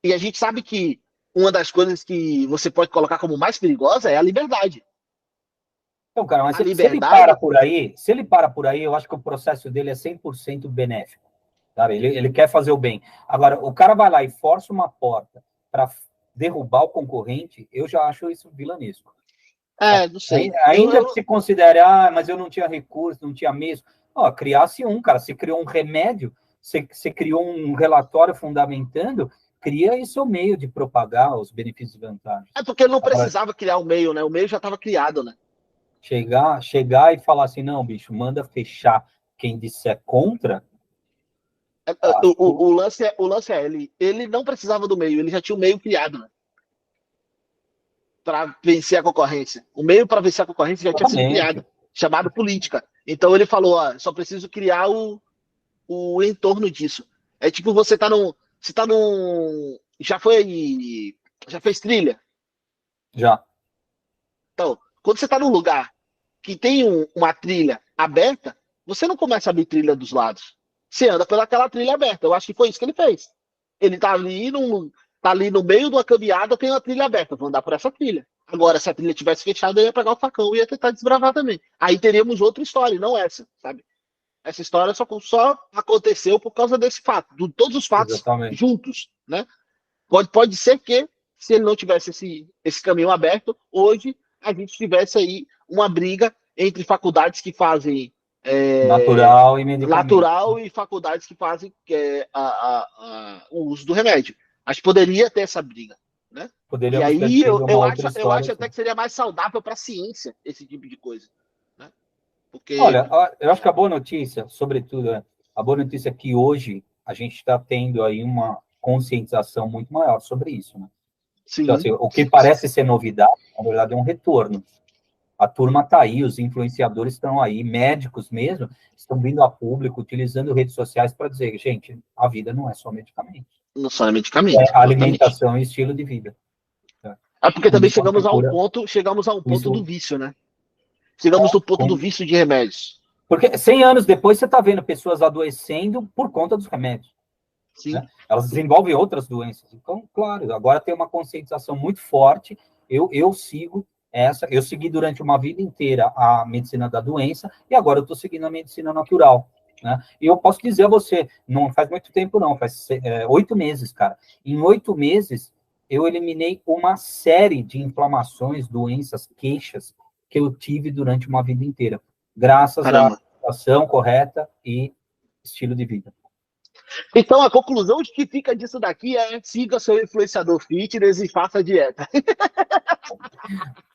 Speaker 2: E a gente sabe que uma das coisas que você pode colocar como mais perigosa é a liberdade.
Speaker 1: Então, cara, mas
Speaker 2: A
Speaker 1: se ele para por aí, eu acho que o processo dele é 100% benéfico. Sabe? Ele quer fazer o bem. Agora, o cara vai lá e força uma porta para derrubar o concorrente, eu já acho isso vilanesco.
Speaker 2: Não sei.
Speaker 1: Ainda que se considere, mas eu não tinha recurso, não tinha mesmo. Criasse cara, você criou um remédio, você criou um relatório fundamentando, cria aí seu meio de propagar os benefícios e vantagens.
Speaker 2: Porque ele não precisava criar o meio, né? O meio já estava criado, né?
Speaker 1: Chegar e falar assim, não, bicho, manda fechar quem disser contra.
Speaker 2: O lance é ele não precisava do meio, ele já tinha o meio criado, né? Para vencer a concorrência. O meio para vencer a concorrência já tinha sido criado, chamado política. Então ele falou, só preciso criar o entorno disso. É tipo você tá num já fez trilha?
Speaker 1: Já.
Speaker 2: Então, quando você tá num lugar que tem uma trilha aberta, você não começa a abrir trilha dos lados. Você anda pelaquela trilha aberta. Eu acho que foi isso que ele fez. Ele tá ali no meio de uma caminhada, tem uma trilha aberta. Vou andar por essa trilha. Agora, se a trilha tivesse fechada, eu ia pegar o facão e ia tentar desbravar também. Aí teríamos outra história, não essa, sabe? Essa história só aconteceu por causa desse fato, de todos os fatos
Speaker 1: Exatamente.
Speaker 2: juntos, né? Pode ser que, se ele não tivesse esse caminho aberto, hoje a gente tivesse aí uma briga entre faculdades que fazem
Speaker 1: natural e medicamento.
Speaker 2: natural e faculdades que fazem o uso do remédio. Acho que poderia ter essa briga, né? E aí eu acho até que seria mais saudável para a ciência esse tipo de coisa, né? Porque...
Speaker 1: Olha, eu acho que a boa notícia, sobretudo, a boa notícia é que hoje a gente está tendo aí uma conscientização muito maior sobre isso, né?
Speaker 2: Sim.
Speaker 1: Então, assim, o que parece ser novidade, na verdade, é um retorno. A turma está aí, os influenciadores estão aí, médicos mesmo, estão vindo a público, utilizando redes sociais para dizer, gente, a vida não é só medicamento.
Speaker 2: Não só é medicamento.
Speaker 1: É alimentação e estilo de vida.
Speaker 2: Porque também chegamos a um ponto do vício, né? Chegamos no ponto do vício de remédios.
Speaker 1: Porque 100 anos depois você está vendo pessoas adoecendo por conta dos remédios.
Speaker 2: Sim.
Speaker 1: Né? Elas desenvolvem outras doenças. Então, claro, agora tem uma conscientização muito forte. Eu sigo eu segui durante uma vida inteira a medicina da doença e agora eu estou seguindo a medicina natural. Né? E eu posso dizer a você, não faz muito tempo não, faz 8 meses, cara. Em 8 meses, eu eliminei uma série de inflamações, doenças, queixas que eu tive durante uma vida inteira, graças à alimentação correta e estilo de vida.
Speaker 2: Então, a conclusão que fica disso daqui é siga seu influenciador fitness e faça dieta.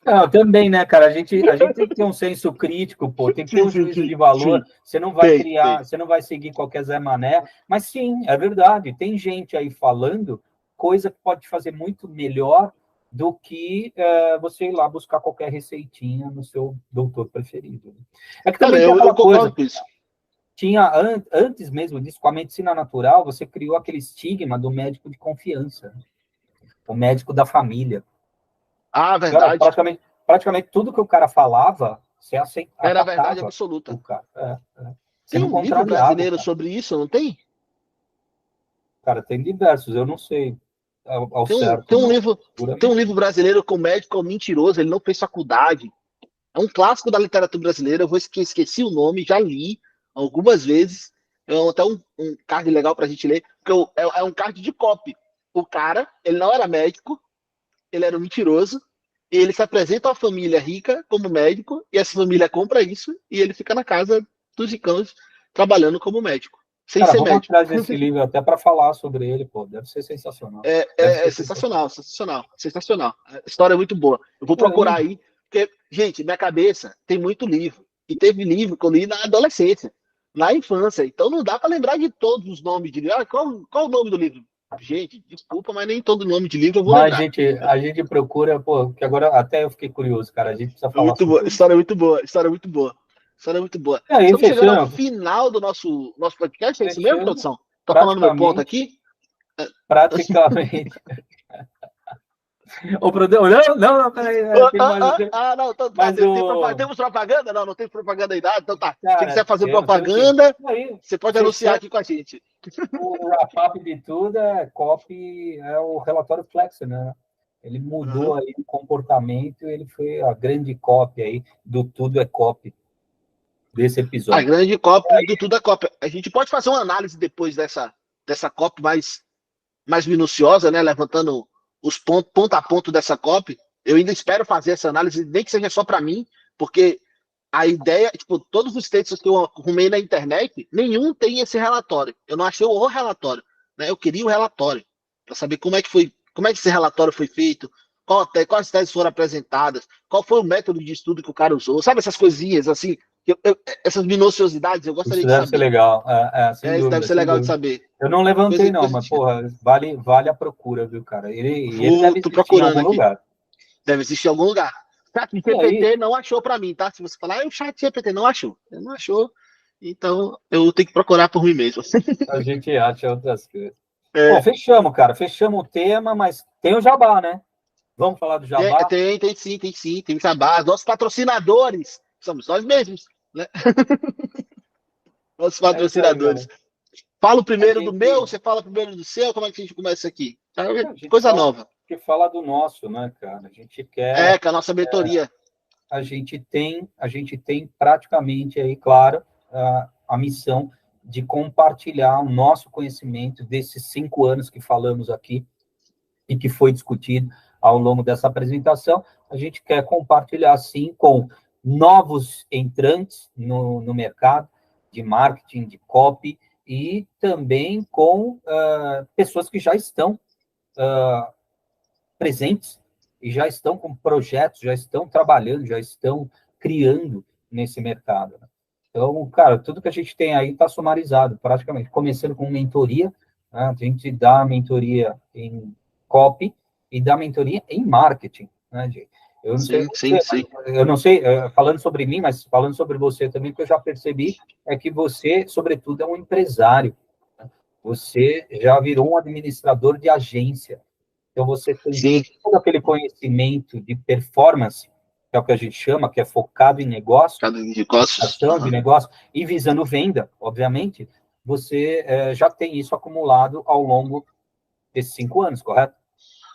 Speaker 1: Não, também, né, cara? A gente tem que ter um senso crítico, pô, tem que ter um juízo de valor. Você não vai você não vai seguir qualquer Zé Mané, mas sim, é verdade, tem gente aí falando coisa que pode fazer muito melhor do que você ir lá buscar qualquer receitinha no seu doutor preferido. É que também tem aquela coisa. Tinha, antes mesmo disso, com a medicina natural, você criou aquele estigma do médico de confiança, o médico da família.
Speaker 2: Verdade.
Speaker 1: Cara, praticamente tudo que o cara falava, você aceitava.
Speaker 2: Era verdade absoluta. Tem um livro brasileiro sobre isso, não tem?
Speaker 1: Cara, tem diversos, eu não sei ao certo.
Speaker 2: Tem um livro brasileiro com o médico mentiroso, ele não fez faculdade. É um clássico da literatura brasileira, eu esqueci o nome, já li algumas vezes. É até um card legal pra gente ler, porque é um card de copy. O cara, ele não era médico, ele era um mentiroso, e ele se apresenta à família rica como médico, e essa família compra isso, e ele fica na casa dos ricãos trabalhando como médico. Sem ser
Speaker 1: vamos
Speaker 2: médico.
Speaker 1: atrás desse livro até para falar sobre ele, pô, deve ser sensacional.
Speaker 2: Sensacional. A história é muito boa. Eu vou procurar aí, Porque, gente, minha cabeça tem muito livro. E teve livro que eu li na adolescência, na infância. Então não dá para lembrar de todos os nomes de livro. Qual o nome do livro? Gente, desculpa, mas nem todo nome de livro eu vou
Speaker 1: Mas
Speaker 2: lembrar.
Speaker 1: a gente procura, pô, que agora até eu fiquei curioso, cara. A gente precisa falar
Speaker 2: Muito
Speaker 1: sobre
Speaker 2: boa,
Speaker 1: isso.
Speaker 2: história muito boa, história muito boa. História muito boa.
Speaker 1: E aí,
Speaker 2: Estamos chegando ao
Speaker 1: fechando,
Speaker 2: final do nosso podcast, é isso mesmo,
Speaker 1: fechando
Speaker 2: produção? Tô falando meu ponto
Speaker 1: praticamente,
Speaker 2: aqui?
Speaker 1: praticamente. O produtor, não, peraí, tem mais.
Speaker 2: Não, então tá,
Speaker 1: Mas o.
Speaker 2: temos propaganda? Não, não tem propaganda ainda. Então tá. Se
Speaker 1: Cara,
Speaker 2: quiser fazer
Speaker 1: temos sim.
Speaker 2: propaganda,
Speaker 1: Aí,
Speaker 2: você pode anunciar
Speaker 1: fechando
Speaker 2: aqui com a gente.
Speaker 1: o wrap-up de tudo, copy, é o relatório Flexo, né? Ele mudou
Speaker 2: Uhum.
Speaker 1: aí o comportamento, ele foi a grande copy aí do Tudo é Copy desse
Speaker 2: A
Speaker 1: episódio.
Speaker 2: grande cópia do Tudo é Cópia. A gente pode fazer uma análise depois dessa cópia mais minuciosa, né? Levantando os pontos, ponto a ponto dessa cópia. Eu ainda espero fazer essa análise, nem que seja só para mim, porque a ideia, tipo, todos os textos que eu arrumei na internet, nenhum tem esse relatório. Eu não achei o relatório, né? Eu queria o relatório para saber como é que foi, como é que esse relatório foi feito, quais teses foram apresentadas, qual foi o método de estudo que o cara usou, sabe essas coisinhas assim, essas minuciosidades eu gostaria
Speaker 1: Isso
Speaker 2: de
Speaker 1: deve ser
Speaker 2: saber.
Speaker 1: legal, sem
Speaker 2: Isso deve
Speaker 1: dúvida,
Speaker 2: ser
Speaker 1: sem
Speaker 2: legal de
Speaker 1: dúvida.
Speaker 2: saber.
Speaker 1: Eu não levantei, não,
Speaker 2: Coisa
Speaker 1: mas,
Speaker 2: de...
Speaker 1: porra, vale a procura, viu, cara? Ele deve
Speaker 2: Tô
Speaker 1: existir em
Speaker 2: procurando
Speaker 1: algum
Speaker 2: aqui.
Speaker 1: lugar.
Speaker 2: Deve existir em algum lugar. Chat
Speaker 1: E aí,
Speaker 2: GPT não achou para mim, tá? Se você falar, o chat GPT não achou. Ele não achou. Então eu tenho que procurar por mim mesmo.
Speaker 1: a gente acha outras coisas. Bom,
Speaker 2: É,
Speaker 1: fechamos, cara. Fechamos o tema, mas tem o jabá, né? Vamos falar do jabá?
Speaker 2: tem sim, tem jabá. Nossos patrocinadores somos nós mesmos, né? Nossos
Speaker 1: É isso aí,
Speaker 2: patrocinadores.
Speaker 1: cara.
Speaker 2: Falo
Speaker 1: A
Speaker 2: primeiro do meu,
Speaker 1: gente,
Speaker 2: você fala primeiro do seu, como é que a gente começa aqui?
Speaker 1: a gente
Speaker 2: Coisa nova.
Speaker 1: fala do nosso, né, cara? A gente quer,
Speaker 2: É, com a nossa mentoria.
Speaker 1: a gente tem praticamente aí, claro, a missão de compartilhar o nosso conhecimento desses 5 anos que falamos aqui e que foi discutido ao longo dessa apresentação. A gente quer compartilhar, sim, com novos entrantes no mercado de marketing, de copy, e também com pessoas que já estão presentes e já estão com projetos, já estão trabalhando, já estão criando nesse mercado. Né? Então, cara, tudo que a gente tem aí está sumarizado, praticamente, começando com mentoria, né? A gente dá mentoria em copy e dá mentoria em marketing, né, gente? Eu não sei
Speaker 2: Sim, sim,
Speaker 1: você,
Speaker 2: sim.
Speaker 1: eu não sei, falando sobre mim, mas falando sobre você também, que eu já percebi é que você, sobretudo, é um empresário. Né? Você já virou um administrador de agência. Então, você tem
Speaker 2: Sim,
Speaker 1: todo aquele conhecimento de performance, que é o que a gente chama, que é focado em negócio,
Speaker 2: cada de costas.
Speaker 1: ação de
Speaker 2: Uhum.
Speaker 1: negócio, e visando venda, obviamente, você já tem isso acumulado ao longo desses 5 anos, correto?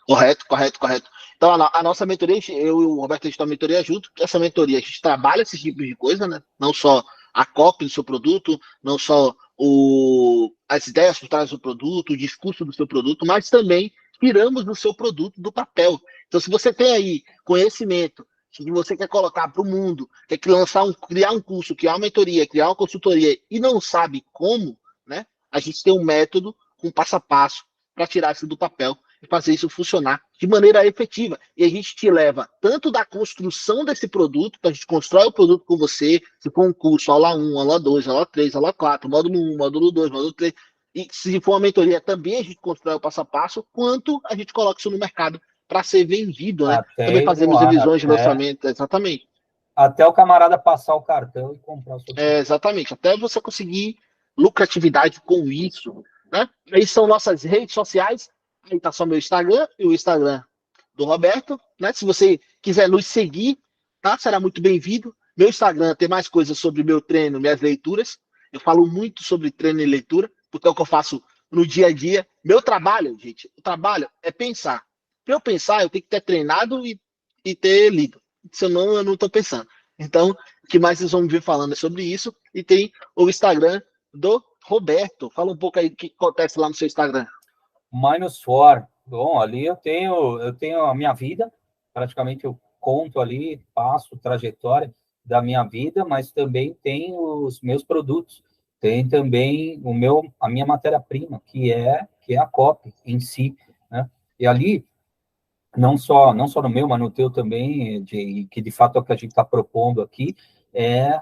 Speaker 2: Correto, correto, correto. Então, a nossa mentoria, eu e o Roberto, a gente tem uma mentoria junto, que essa mentoria, a gente trabalha esse tipo de coisa, né? Não só a copy do seu produto, não só as ideias por trás do produto, o discurso do seu produto, mas também tiramos o seu produto do papel. Então, se você tem aí conhecimento que você quer colocar para o mundo, quer criar um curso, criar uma mentoria, criar uma consultoria e não sabe como, né? A gente tem um método, um passo a passo para tirar isso do papel e fazer isso funcionar de maneira efetiva. E a gente te leva tanto da construção desse produto, então a gente constrói o produto com você, se for um curso, aula 1, aula 2, aula 3, aula 4, módulo 1, módulo 2, módulo 3, e se for uma mentoria também a gente constrói o passo a passo, quanto a gente coloca isso no mercado para ser vendido, né?
Speaker 1: Até
Speaker 2: Também
Speaker 1: ir no
Speaker 2: fazemos
Speaker 1: ar,
Speaker 2: revisões de lançamento, exatamente.
Speaker 1: até o camarada passar o cartão e comprar o seu produto.
Speaker 2: Exatamente, até você conseguir lucratividade com isso, né? Aí são nossas redes sociais, aí tá só meu Instagram e o Instagram do Roberto, né? Se você quiser nos seguir, tá? Será muito bem-vindo. Meu Instagram tem mais coisas sobre meu treino, minhas leituras. Eu falo muito sobre treino e leitura, porque é o que eu faço no dia a dia. Meu trabalho, gente, o trabalho é pensar. Para eu pensar, eu tenho que ter treinado e ter lido. Senão eu não estou pensando. Então, o que mais vocês vão me ver falando é sobre isso. E tem o Instagram do Roberto. Fala um pouco aí o que acontece lá no seu Instagram.
Speaker 1: -4. Bom, ali eu tenho a minha vida, praticamente eu conto ali, passo trajetória da minha vida, mas também tem os meus produtos. Tem também a minha matéria-prima, que é a copy em si, né? E ali não só no meu, mas no teu também, que de fato é o que a gente está propondo aqui, é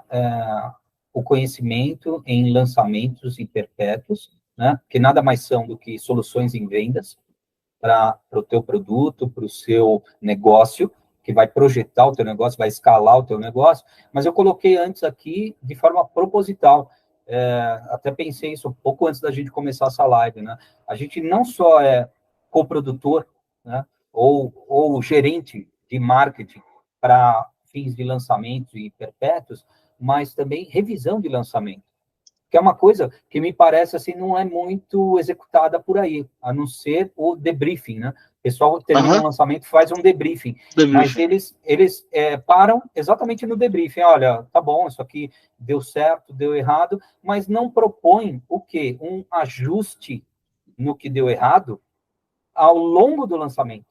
Speaker 1: o conhecimento em lançamentos e perpétuos, né, que nada mais são do que soluções em vendas para o teu produto, para o seu negócio, que vai projetar o teu negócio, vai escalar o teu negócio, mas eu coloquei antes aqui de forma proposital, até pensei isso um pouco antes da gente começar essa live, né? A gente não só é coprodutor, né, ou gerente de marketing para fins de lançamentos e perpétuos, mas também revisão de lançamento, que é uma coisa que me parece assim não é muito executada por aí, a não ser o debriefing, né? O pessoal termina o lançamento, faz um debriefing, mas eles param exatamente no debriefing. Olha, tá bom, isso aqui deu certo, deu errado, mas não propõem o quê? Um ajuste no que deu errado ao longo do lançamento,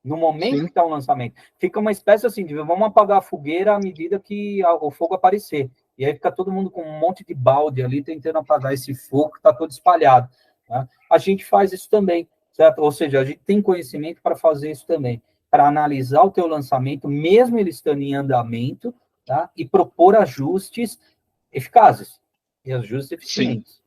Speaker 1: no momento que está o lançamento. Fica uma espécie assim de vamos apagar a fogueira à medida que o fogo aparecer. E aí fica todo mundo com um monte de balde ali tentando apagar esse fogo que está todo espalhado. Tá? A gente faz isso também, certo? Ou seja, a gente tem conhecimento para fazer isso também, para analisar o teu lançamento, mesmo ele estando em andamento, tá? E propor ajustes eficazes e ajustes eficientes.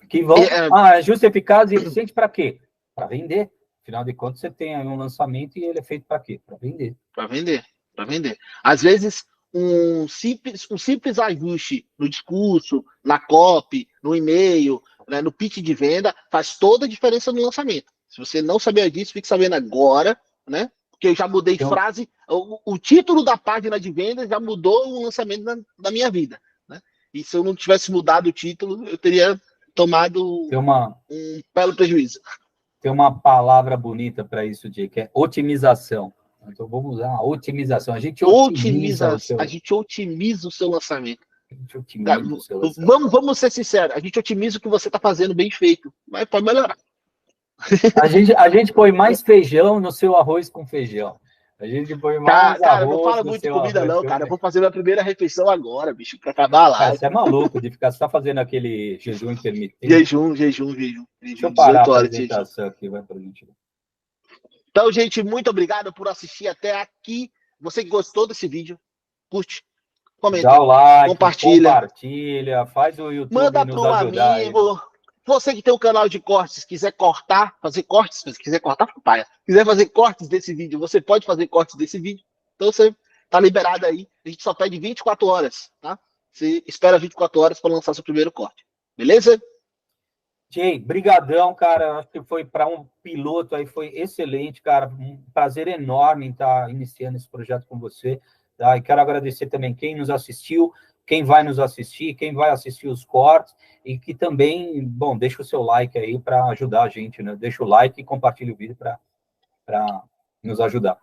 Speaker 1: Sim. Que vão... ajuste eficaz e eficiente para quê? Para vender. Afinal de contas, você tem aí um lançamento e ele é feito para quê? Para vender.
Speaker 2: Para vender, para vender. Às vezes, um simples ajuste no discurso, na copy, no e-mail, né, no pitch de venda, faz toda a diferença no lançamento. Se você não sabia disso, fique sabendo agora, né? Porque eu já mudei frase, o título da página de venda já mudou o lançamento da minha vida. Né? E se eu não tivesse mudado o título, eu teria tomado um belo prejuízo.
Speaker 1: Tem uma palavra bonita para isso, Jay, que é otimização. Então vamos usar a otimização. A gente otimiza
Speaker 2: o seu lançamento. Vamos ser sinceros, a gente otimiza o que você está fazendo bem feito, mas pode melhorar.
Speaker 1: A gente põe mais feijão no seu arroz com feijão. A gente põe mais
Speaker 2: cara, não fala muito de comida não, cara. Eu vou fazer minha primeira refeição agora, bicho, para acabar lá.
Speaker 1: Você é maluco de ficar... Você tá fazendo aquele jejum intermitente?
Speaker 2: Jejum.
Speaker 1: Deixa eu parar a apresentação aqui, vai pra gente.
Speaker 2: Então, gente, muito obrigado por assistir até aqui. Você que gostou desse vídeo, curte, comenta,
Speaker 1: dá o like,
Speaker 2: compartilha,
Speaker 1: faz o YouTube
Speaker 2: manda para um amigo. Aí. Você que tem um canal de cortes, quiser fazer cortes desse vídeo, você pode fazer cortes desse vídeo. Então você tá liberado aí. A gente só pede 24 horas, tá? Você espera 24 horas para lançar seu primeiro corte. Beleza?
Speaker 1: Jay, brigadão, cara. Acho que foi para um piloto aí, foi excelente, cara. Um prazer enorme em estar iniciando esse projeto com você. Tá? E quero agradecer também quem nos assistiu, quem vai nos assistir, quem vai assistir os cortes, e que também, bom, deixa o seu like aí para ajudar a gente, né? Deixa o like e compartilha o vídeo para nos ajudar.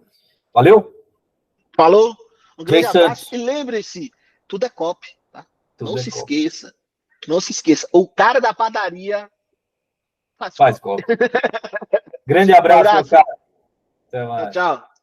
Speaker 1: Valeu?
Speaker 2: Falou. Um grande abraço. E lembre-se, tudo é copy, tá? Não se esqueça. Não se esqueça. O cara da padaria
Speaker 1: faz copy. Grande abraço, cara. Até mais.
Speaker 2: Tchau.